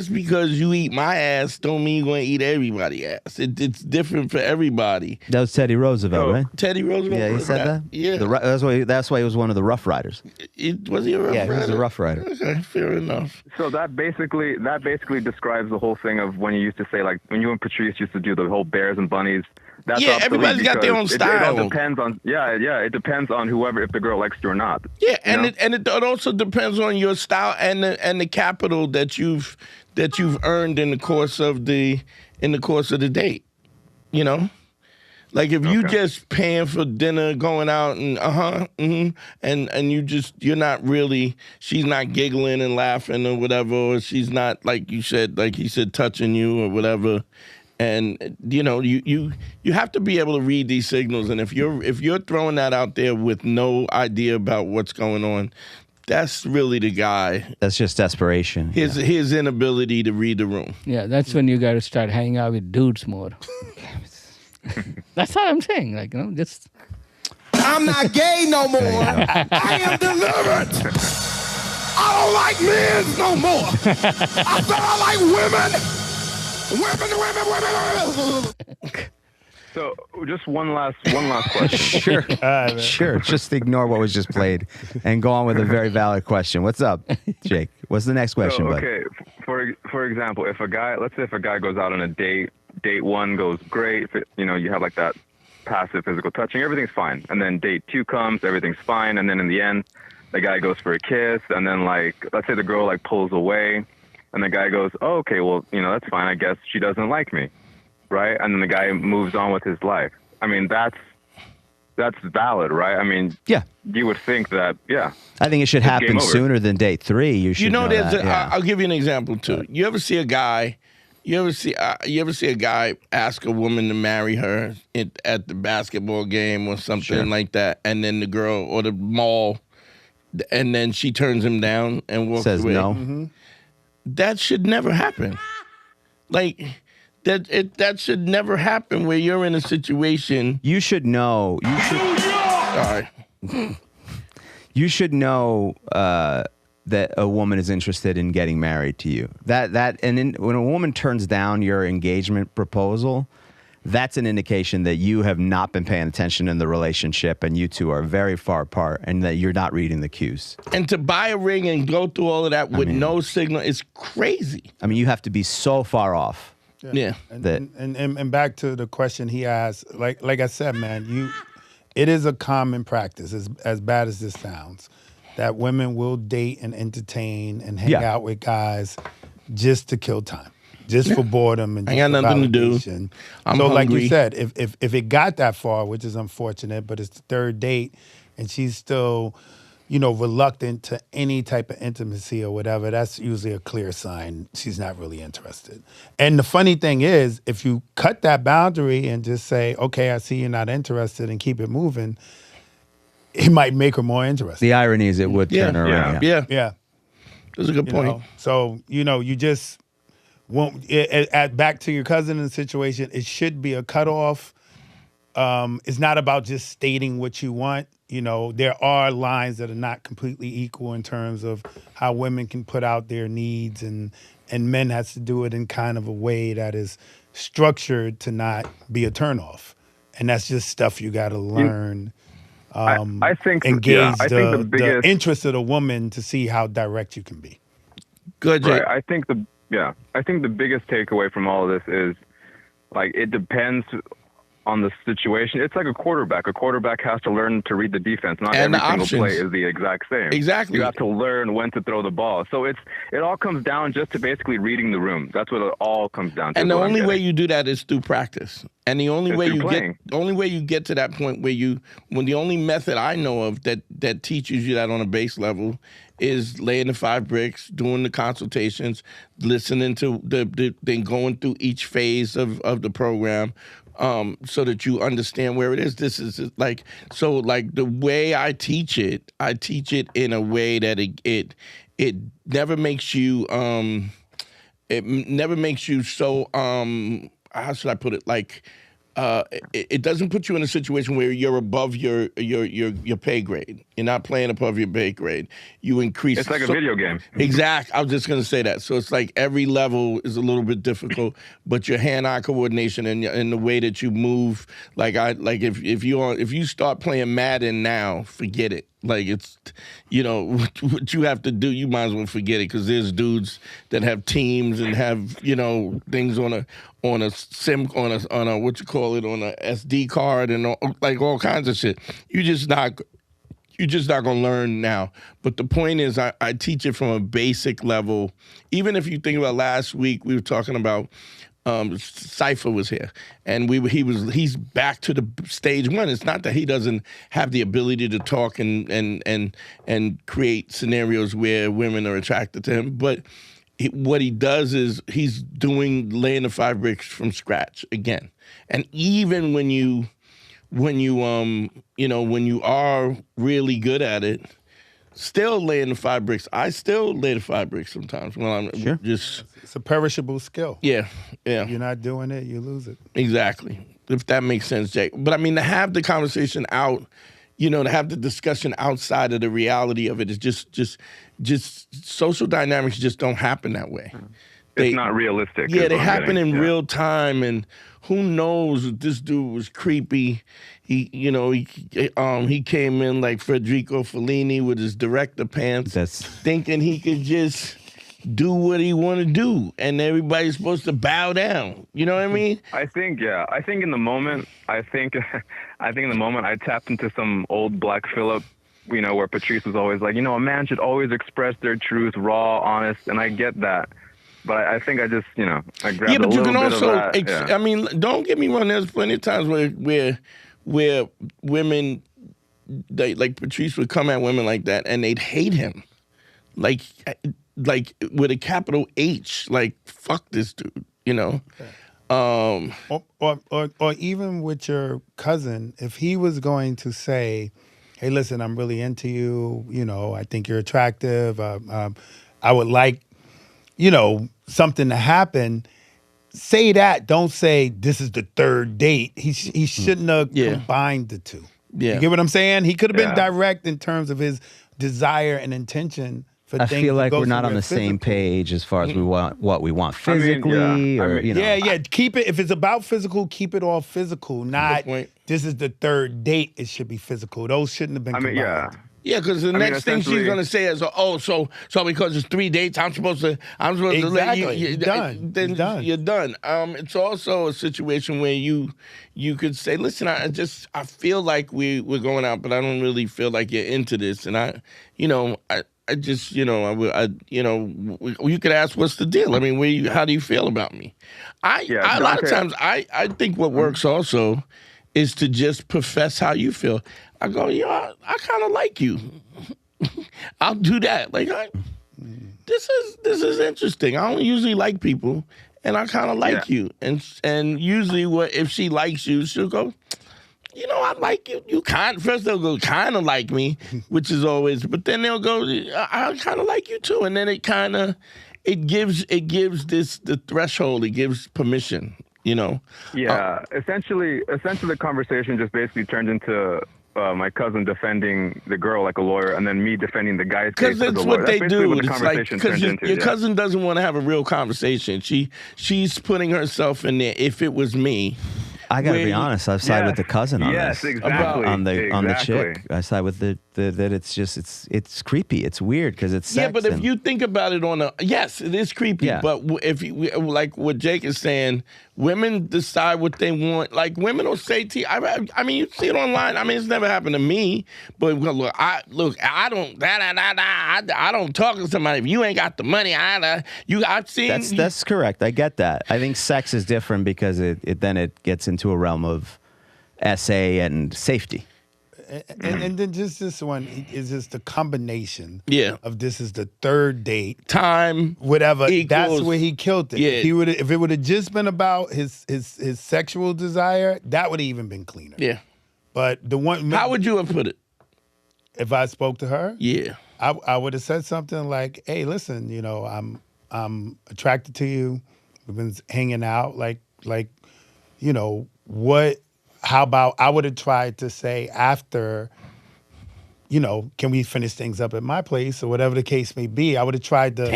because you eat my ass don't mean you're going to eat everybody's ass. It's different for everybody. That was Teddy Roosevelt, right? Teddy Roosevelt. Yeah, he said that. Yeah, that's why he was one of the Rough Riders. Was he a Rough Rider? Yeah, he was a Rough Rider. Okay, fair enough. So that basically describes the whole thing of when you used to say, like, when you and Patrice used to do the whole bears and bunnies. That's everybody's got their own style. It depends on it depends on whoever, if the girl likes you or not. Yeah, it also depends on your style and the capital that you've earned in the course of the date. Like if you just paying for dinner, going out and and you're not really, she's not giggling and laughing or whatever, or she's not like he said touching you or whatever. And you have to be able to read these signals, and if you're throwing that out there with no idea about what's going on, that's really the guy. That's just desperation. His inability to read the room. Yeah, that's when you got to start hanging out with dudes more. That's what I'm saying. Like, just. I'm not gay no more. I am delivered. I don't like men no more. I said I like women. Women. So, just one last question. Sure. Sure. Just ignore what was just played and go on with a very valid question. What's up, Jake? What's the next question, bud? Okay. For example, let's say if a guy goes out on a date one goes great, you have like that passive physical touching, everything's fine. And then date 2 comes, everything's fine. And then in the end, the guy goes for a kiss. And then let's say the girl pulls away. And the guy goes, oh, okay, well, that's fine. I guess she doesn't like me, right? And then the guy moves on with his life. I mean, that's valid, right? I mean, yeah, you would think that, yeah. I think it should happen sooner than date 3. You should. I'll give you an example too. You ever see a guy? You ever see a guy ask a woman to marry her at the basketball game or something like that, and then the girl or the mall, and then she turns him down and walks says away. No. Mm-hmm. That should never happen. Like, that should never happen where you're in a situation. You should know. Sorry. You should know that a woman is interested in getting married to you. When a woman turns down your engagement proposal, that's an indication that you have not been paying attention in the relationship, and you two are very far apart, and that you're not reading the cues. And to buy a ring and go through all of that with no signal is crazy. I mean, you have to be so far off. Yeah. And back to the question he asked, like I said, man, it is a common practice, as bad as this sounds, that women will date and entertain and hang out with guys just to kill time, just for boredom and just I got nothing to do. I'm so, hungry. like you said, if it got that far, which is unfortunate, but it's the third date, and she's still, reluctant to any type of intimacy or whatever, that's usually a clear sign she's not really interested. And the funny thing is, if you cut that boundary and just say, okay, I see you're not interested, and keep it moving, it might make her more interested. The irony is it would turn her around. Yeah. That's a good point. So, you just won't, back to your cousin in the situation, it should be a cutoff. It's not about just stating what you want. There are lines that are not completely equal in terms of how women can put out their needs, and men has to do it in kind of a way that is structured to not be a turnoff. And that's just stuff you got to learn. I think engage the interest of the woman to see how direct you can be. Good, Jay. Right. I think the biggest takeaway from all of this is, like, it depends on the situation. It's like a quarterback. A quarterback has to learn to read the defense. Not And every the single play options. is the exact same. Exactly. You have to learn when to throw the ball. So it all comes down just to basically reading the room. That's what it all comes down to. And the only way you do that is through practice. And the only way you get to that point when the only method I know of that teaches you that on a base level is laying the 5 bricks, doing the consultations, listening to then going through each phase of the program, so that you understand where it is. This is like the way I teach it in a way that it never makes you so how should I put it? Like, it doesn't put you in a situation where you're above your pay grade. You're not playing above your pay grade. You increase. It's like a video game. Exactly. I was just going to say that. So it's like every level is a little bit difficult, but your hand-eye coordination and the way that you move, if you start playing Madden now, forget it. Like, it's, what you have to do, you might as well forget it, because there's dudes that have teams and have, things on a what you call it, on a SD card and all kinds of shit. You're just not gonna learn now. But the point is, I teach it from a basic level. Even if you think about last week, we were talking about Cypher was here, and he's back to the stage one. It's not that he doesn't have the ability to talk and create scenarios where women are attracted to him, but what he does is he's laying the 5 bricks from scratch again. And even when you are really good at it, still laying the 5 bricks. I still lay the 5 bricks sometimes when I'm just. It's a perishable skill. Yeah. If you're not doing it, you lose it. Exactly. If that makes sense, Jake. But I mean, to have the conversation out, to have the discussion outside of the reality of it is just social dynamics just don't happen that way. It's not realistic. Yeah, they happen in real time, and who knows if this dude was creepy. He came in like Federico Fellini with his director pants, thinking he could just do what he want to do, and everybody's supposed to bow down. You know what I mean? I think in the moment, I tapped into some old Black Phillip, where Patrice was always like, a man should always express their truth, raw, honest, and I get that. But I think I just, I grabbed a little bit of that. I mean, don't get me wrong. There's plenty of times where women, like Patrice would come at women like that, and they'd hate him, like with a capital H, like, fuck this dude, Or even with your cousin, if he was going to say, hey, listen, I'm really into you, I think you're attractive, I would like, something to happen, say that. Don't say this is the third date. He shouldn't have combined the two. Yeah. You get what I'm saying? He could have been direct in terms of his desire and intention for things. I feel like we're not on the same page as far as what we want physically, Keep it. If it's about physical, keep it all physical. Not this is the third date. It should be physical. Those shouldn't have been combined. Yeah, because the next thing she's gonna say is, so because it's 3 dates, I'm supposed to let you. You're done. Then you're done. It's also a situation where you could say, listen, I feel like we're going out, but I don't really feel like you're into this, and you could ask, what's the deal? I mean, how do you feel about me? A lot of times, I think what works also is to just profess how you feel. I go, I kind of like you. I'll do that. Like, this is interesting. I don't usually like people, and I kind of like you. And usually, if she likes you, she'll go, I like you. You first they'll go kind of like me, which is always. But then they'll go, I kind of like you too. And then it gives the threshold. It gives permission. Yeah. Essentially, the conversation just basically turned into my cousin defending the girl like a lawyer, and then me defending the guy's case as a lawyer. Because that's what they do. What the conversation turned into. Your cousin doesn't want to have a real conversation. She's putting herself in there. If it was me, I gotta be honest. I've sided with the cousin on this. Yes, exactly. On the chick, I side with that. It's creepy. It's weird because it's sex. Yeah, but if you think about it yes, it is creepy. Yeah. But if like what Jake is saying, women decide what they want. Like women will say to you, I mean, you see it online. I mean, it's never happened to me. But look, I don't talk to somebody if you ain't got the money. I've seen. That's correct. I get that. I think sex is different because it gets into a realm of SA and safety. And then just this one is just the combination of this is the third date. Time. Whatever. Equals, that's where he killed it. Yeah. If it would have just been about his sexual desire, that would have even been cleaner. Yeah. But the one. How would you have put it? If I spoke to her? Yeah. I would have said something like, hey, listen, I'm attracted to you. We've been hanging out. How about I would have tried to say after, can we finish things up at my place or whatever the case may be? I would have tried to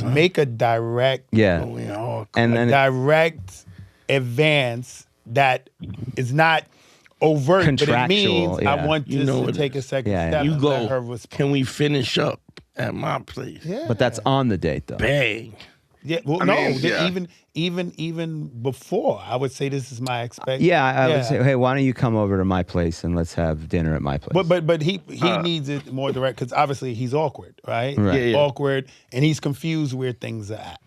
make a direct, direct advance that is not overt, but it means I want this to take a second step. You go, can we finish up at my place? Yeah. But that's on the date, though. Bang. Yeah, even before, I would say this is my expectation. Yeah, I would say, hey, why don't you come over to my place and let's have dinner at my place? But he needs it more direct because obviously he's awkward, right? Right. Awkward, and he's confused where things are at.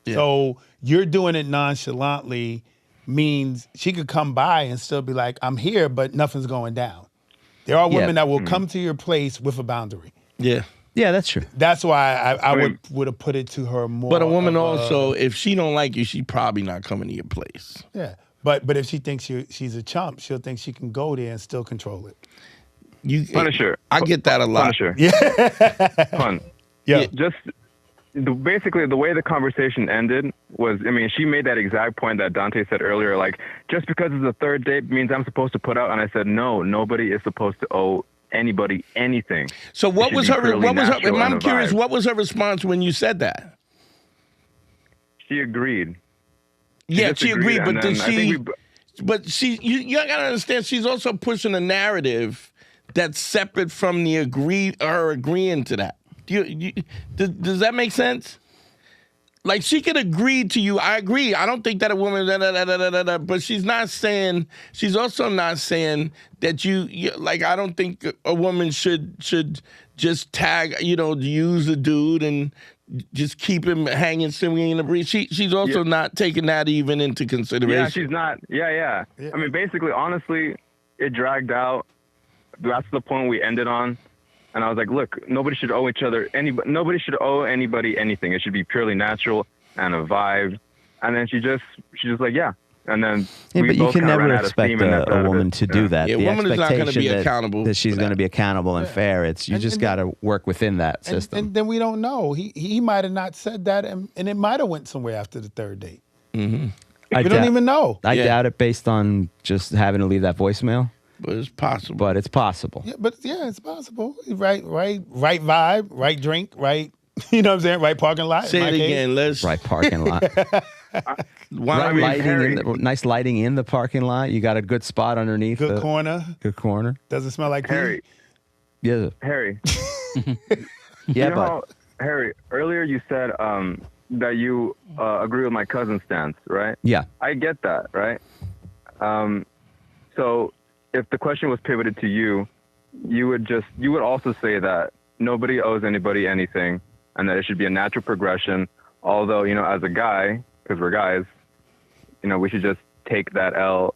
Yeah. So you're doing it nonchalantly means she could come by and still be like, I'm here, but nothing's going down. There are women that will come to your place with a boundary. Yeah. Yeah, that's true. That's why I would have put it to her more. But a woman also, if she don't like you, she probably not coming to your place. Yeah, but if she thinks she's a chump, she'll think she can go there and still control it. Punisher. I get that a lot. Punisher. Yeah. Fun. Yeah. Basically, the way the conversation ended was, she made that exact point that Dante said earlier, like, just because it's a third date means I'm supposed to put out. And I said, no, nobody is supposed to owe anybody anything. So I'm curious, what was her response when you said that? She agreed. She agreed, but you gotta understand, she's also pushing a narrative that's separate from her agreeing to that. Does that make sense? Like, she could agree to you. I agree. I don't think that a woman, but she's also not saying that you like, I don't think a woman should just tag, use a dude and just keep him hanging, swinging in the breeze. She's also not taking that even into consideration. Yeah, she's not. Yeah. I mean, basically, honestly, it dragged out. That's the point we ended on. And I was like, look, nobody should owe anybody anything. It should be purely natural and a vibe. And then she just like, yeah. And then but you can never expect a woman to do that. Yeah, the woman is not going to be expectation accountable. that she's going to be accountable and fair. You just got to work within that system. And then we don't know. He might have not said that, and it might have went somewhere after the third date. We don't even know. I doubt it based on just having to leave that voicemail. But it's possible. But it's possible. Yeah, it's possible. Right vibe, right drink, right. You know what I'm saying? Right parking lot. Say it again. Right parking lot. Nice lighting in the parking lot. You got a good spot underneath. Good corner. Good corner. Doesn't smell like Harry. Yeah. Harry. Yeah, but Harry, earlier you said that you agree with my cousin's stance, right? Yeah. I get that, right? So if the question was pivoted to you, you would also say that nobody owes anybody anything and that it should be a natural progression. Although, as a guy, because we're guys, we should just take that L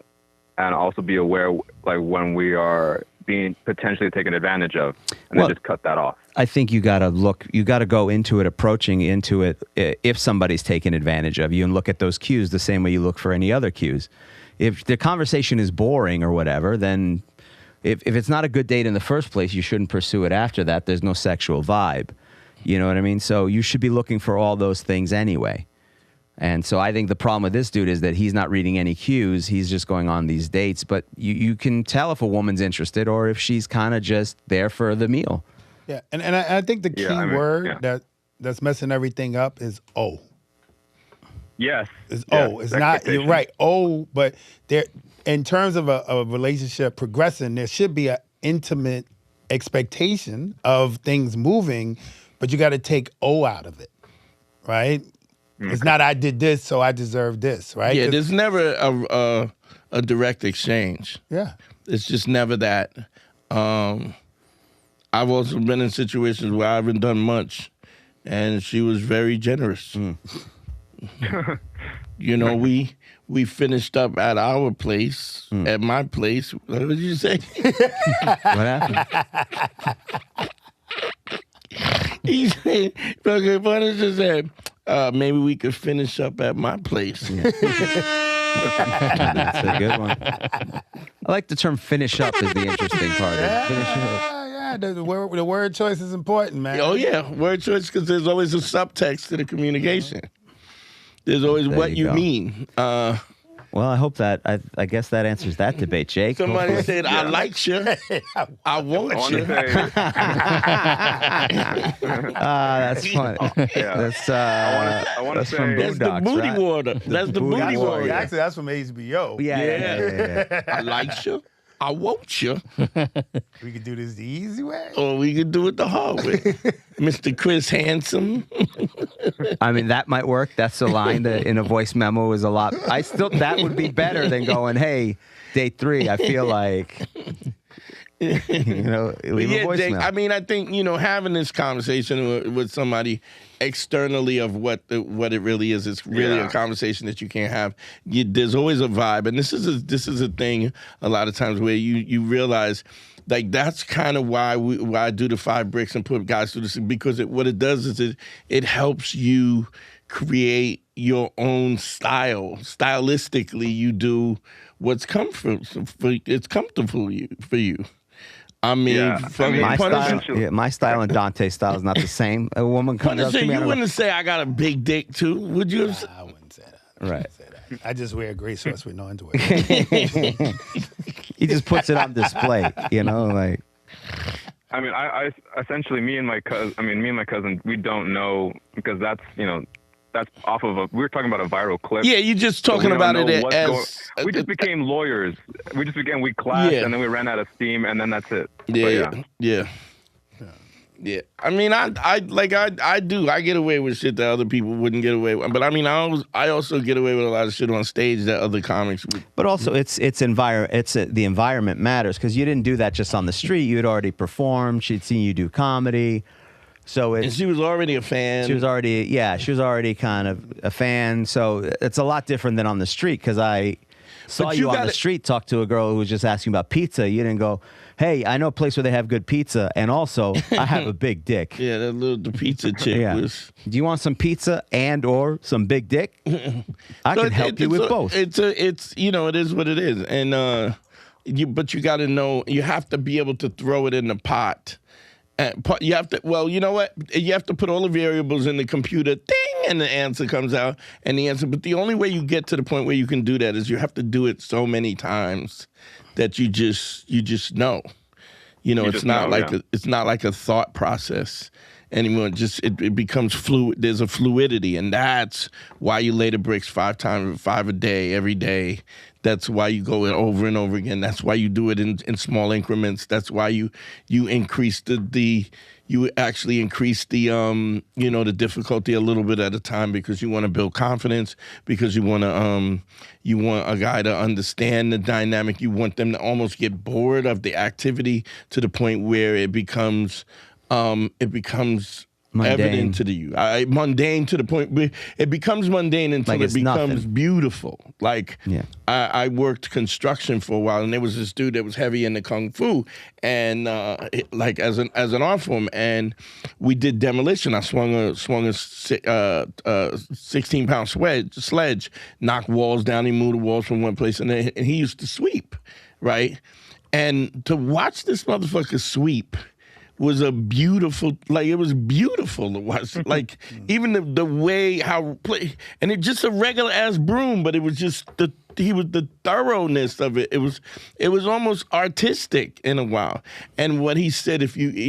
and also be aware, like, when we are being potentially taken advantage of, and then just cut that off. I think you got to go into it, approaching into it, if somebody's taking advantage of you, and look at those cues the same way you look for any other cues. If the conversation is boring or whatever, then if it's not a good date in the first place, you shouldn't pursue it after that. There's no sexual vibe. You know what I mean? So you should be looking for all those things anyway. And so I think the problem with this dude is that he's not reading any cues. He's just going on these dates. But you can tell if a woman's interested or if she's kind of just there for the meal. Yeah, and I think the key word that's messing everything up is O. Yes. It's O. It's not, you're right, O, but there, in terms of a relationship progressing, there should be an intimate expectation of things moving, but you got to take O out of it, right? Okay. It's not I did this, so I deserve this, right? Yeah, there's never a direct exchange. Yeah. It's just never that. I've also been in situations where I haven't done much, and she was very generous. We finished up at our place, at my place. What did you say? What happened? He said, just said, maybe we could finish up at my place. Yeah. That's a good one. I like the term finish up is the interesting part. Finish up. Yeah, the word choice is important, man. Oh, yeah, word choice, because there's always a subtext to the communication. There's always what you mean. Well, I hope that, I guess that answers that debate, Jake. Somebody said, I like you. I want you. That's funny. That's, that's from Boondocks, the booty right? water. That's the booty water. Actually, that's from HBO. Yeah. I like you. I want you. We could do this the easy way. Or we could do it the hard way. Mr. Chris Handsome. I mean, that might work. That's the line that in a voice memo is a lot. That would be better than going, hey, date 3, I feel like, leave a voicemail. Jake, I mean, I think, having this conversation with somebody externally of what it really is, it's really a conversation that you can't have. There's always a vibe, and this is a thing a lot of times where you realize, like, that's kind of why I do the 5 bricks and put guys through this, because what it does is it helps you create your own style. Stylistically, you do what's comfortable for you. I mean, my style and Dante's style is not the same. A woman comes up to me. You wouldn't say I got a big dick too, would you? I wouldn't say that. Right. I just wear a gray sweats with no underwear. He just puts it on display, like. I mean, I essentially, me and my cousin, we don't know, because that's off of we were talking about a viral clip. Yeah, you're just talking about it as... We just became lawyers. We clashed, and then we ran out of steam, and then that's it. Yeah. I mean, I do. I get away with shit that other people wouldn't get away with. But I mean, I also get away with a lot of shit on stage that other comics would. But also, the environment matters, because you didn't do that just on the street. You had already performed. She'd seen you do comedy. And she was already a fan. She was already kind of a fan. So it's a lot different than on the street, because I saw you on the street talk to a girl who was just asking about pizza. You didn't go, hey, I know a place where they have good pizza, and also I have a big dick. Yeah, the pizza chick was. Do you want some pizza and or some big dick? I can help you with both. It is what it is, and but you got to know, you have to be able to throw it in the pot You have to. Well, you know what? You have to put all the variables in the computer. Ding, and the answer comes out. And the answer. But the only way you get to the point where you can do that is you have to do it so many times that you just know. You know, it's not like a thought process anymore. It becomes fluid. There's a fluidity, and that's why you lay the bricks 5 a day, every day. That's why you go over and over again. That's why you do it in small increments. That's why you increase you actually increase the the difficulty a little bit at a time, because you want to build confidence, because you want a guy to understand the dynamic. You want them to almost get bored of the activity to the point where it becomes mundane. Evident to you. Mundane to the point where it becomes mundane until like it becomes nothing. Beautiful. Like, I worked construction for a while, and there was this dude that was heavy into kung fu, and like as an art form, and we did demolition. I swung a 16-pound sledge, knocked walls down. He moved the walls from one place, and he used to sweep, right? And to watch this motherfucker sweep was it was beautiful to watch. Like, even the way how play, and it just a regular ass broom, but it was just the thoroughness of it. It was almost artistic in a while. And what he said,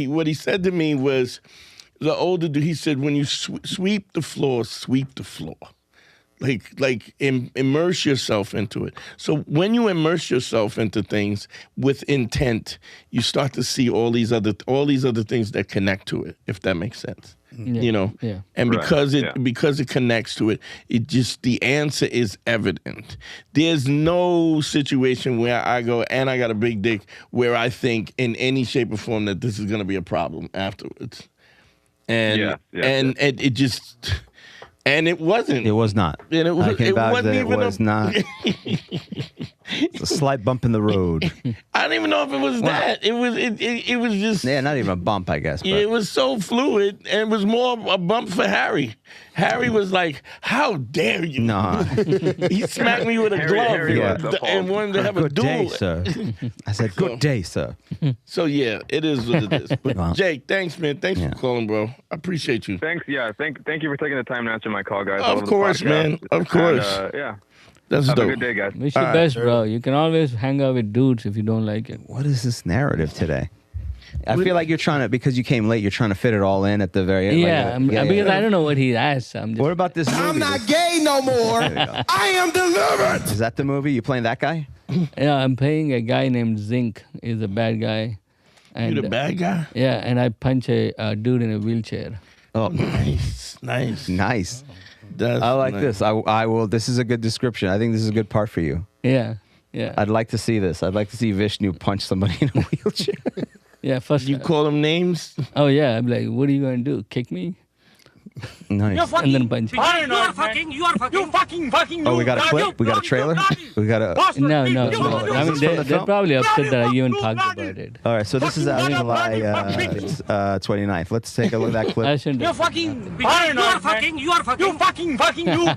what he said to me was, the older dude, he said, when you sweep the floor, sweep the floor. Like immerse yourself into it. So when you immerse yourself into things with intent, you start to see all these other things that connect to it, if that makes sense. You know? Yeah. And because it connects to it, the answer is evident. There's no situation where I go, and I got a big dick, where I think in any shape or form that this is gonna be a problem afterwards. And it just. And it wasn't. It was not. And it wasn't even. It was not. It's a slight bump in the road. I don't even know if it was that. It was just. Yeah, not even a bump, I guess. But. It was so fluid, and it was more a bump for Harry. Harry was like, "How dare you?" No. He smacked me with a glove and wanted to have a duel. Good day, sir. I said, "Good day, sir." So yeah, it is what it is. But Jake, thanks, man. Thanks for calling, bro. I appreciate you. Thanks. Yeah. Thank you for taking the time to answer my call, guys. Of course, man. Of course. Yeah. That's Have dope. a good day, guys. Wish you best, bro. You can always hang out with dudes if you don't like it. What is this narrative today? I feel like you're trying to, because you came late, you're trying to fit it all in at the very end. Yeah, because I don't know what he asked. What about this movie? I'm not gay no more. I am delivered. Is that the movie? You playing that guy? Yeah, I'm playing a guy named Zink. He's a bad guy. And, You the bad guy? Yeah, and I punch a dude in a wheelchair. Oh, nice. I like this. I will. This is a good description. I think this is a good part for you. Yeah. I'd like to see this. I'd like to see Vishnu punch somebody in a wheelchair. Yeah, first. You call them names? Oh yeah, I'm like, what are you gonna do? Kick me? Nice. And then punch. You are fucking. You fucking. Oh, we got a clip? We got a trailer? We got a... No. I mean, this from the they're film? probably upset that I even talked about it. All right, so this is out July 29th. Let's take a look at that clip. I shouldn't. You are fucking. You are fucking. You fucking. You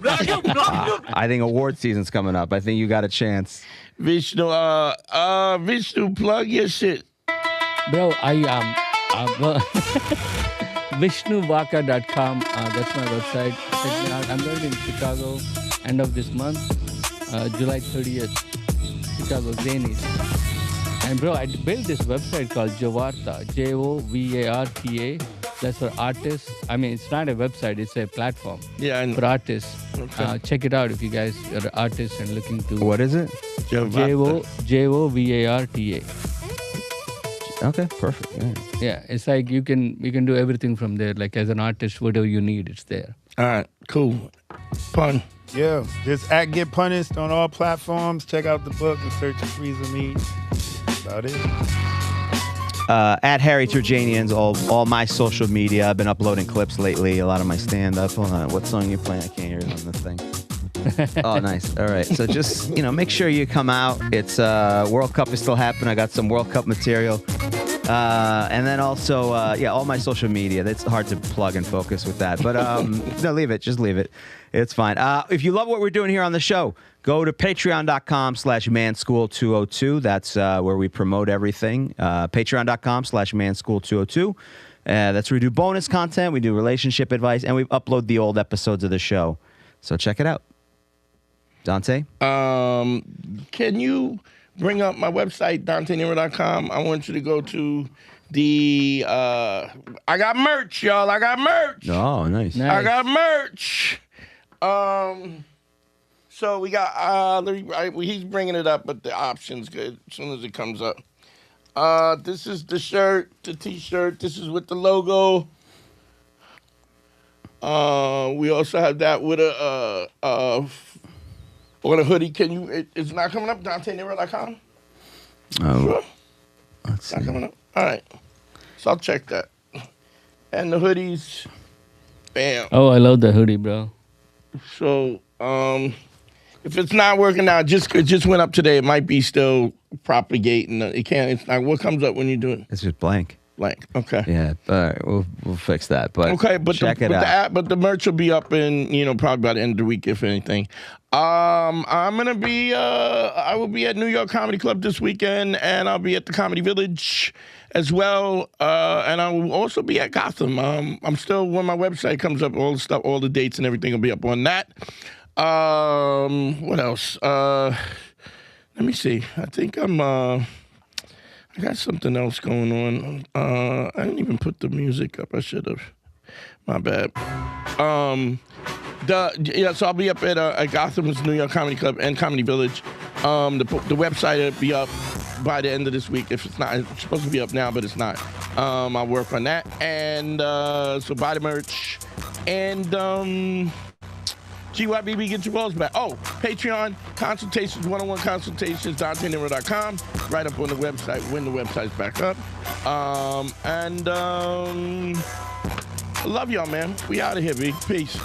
I think award season's coming up. I think you got a chance. Vishnu, Vishnu, plug your shit. Bro, VishnuVaka.com. That's my website. Check me out. I'm going to be in Chicago end of this month, July 30th. Chicago Zanies. And bro, I built this website called Jovarta, Jovarta. That's for artists. I mean, it's not a website; it's a platform for artists. Okay. Check it out if you guys are artists and looking to. What is it? Jovarta. Okay, perfect. Yeah, it's like you can do everything from there. Like as an artist, whatever you need, it's there. All right, cool. Pun. Yeah, just at Get Punished on all platforms. Check out the book and search for Freezer Meat. That's about it. At Harry Terjaian's, all my social media. I've been uploading clips lately. A lot of my stand-up. Hold on, what song you playing? I can't hear it on the thing. Oh, nice. All right. So just, make sure you come out. It's World Cup is still happening. I got some World Cup material. And then also, all my social media. That's hard to plug and focus with that. But no, leave it. Just leave it. It's fine. If you love what we're doing here on the show, go to patreon.com/manschool202. That's where we promote everything. Patreon.com/manschool202. That's where we do bonus content. We do relationship advice, and we upload the old episodes of the show. So check it out. Dante? Can you bring up my website, DanteNero.com? I want you to go to the... I got merch, y'all. I got merch. Oh, nice. I got merch. So we got... he's bringing it up, but the option's good as soon as it comes up. This is the shirt, the T-shirt. This is with the logo. We also have that with on a hoodie. Can you? It's not coming up. DanteNero.com. Oh, sure. Let's see. Not coming up. All right. So I'll check that. And the hoodies. Bam. Oh, I love the hoodie, bro. So if it's not working out, it just went up today. It might be still propagating. It can't. It's not. What comes up when you do it? It's just blank. Blank. Okay. Yeah. All right. We'll fix that. But okay. But check it out. But the merch will be up in probably by the end of the week, if anything. I'm gonna be. I will be at New York Comedy Club this weekend, and I'll be at the Comedy Village as well. And I will also be at Gotham. I'm still, when my website comes up, all the stuff, all the dates and everything will be up on that. What else? Let me see. I think I got something else going on. I didn't even put the music up. I should have. My bad. So I'll be up at Gotham's New York Comedy Club and Comedy Village. The website will be up by the end of this week. If it's not, it's supposed to be up now, but it's not. I'll work on that. And so buy the merch. And GYBB, get your balls back. Oh, Patreon, consultations, one-on-one consultations, DanteNero.com, right up on the website when the website's back up. I love y'all, man. We out of here, B. Peace.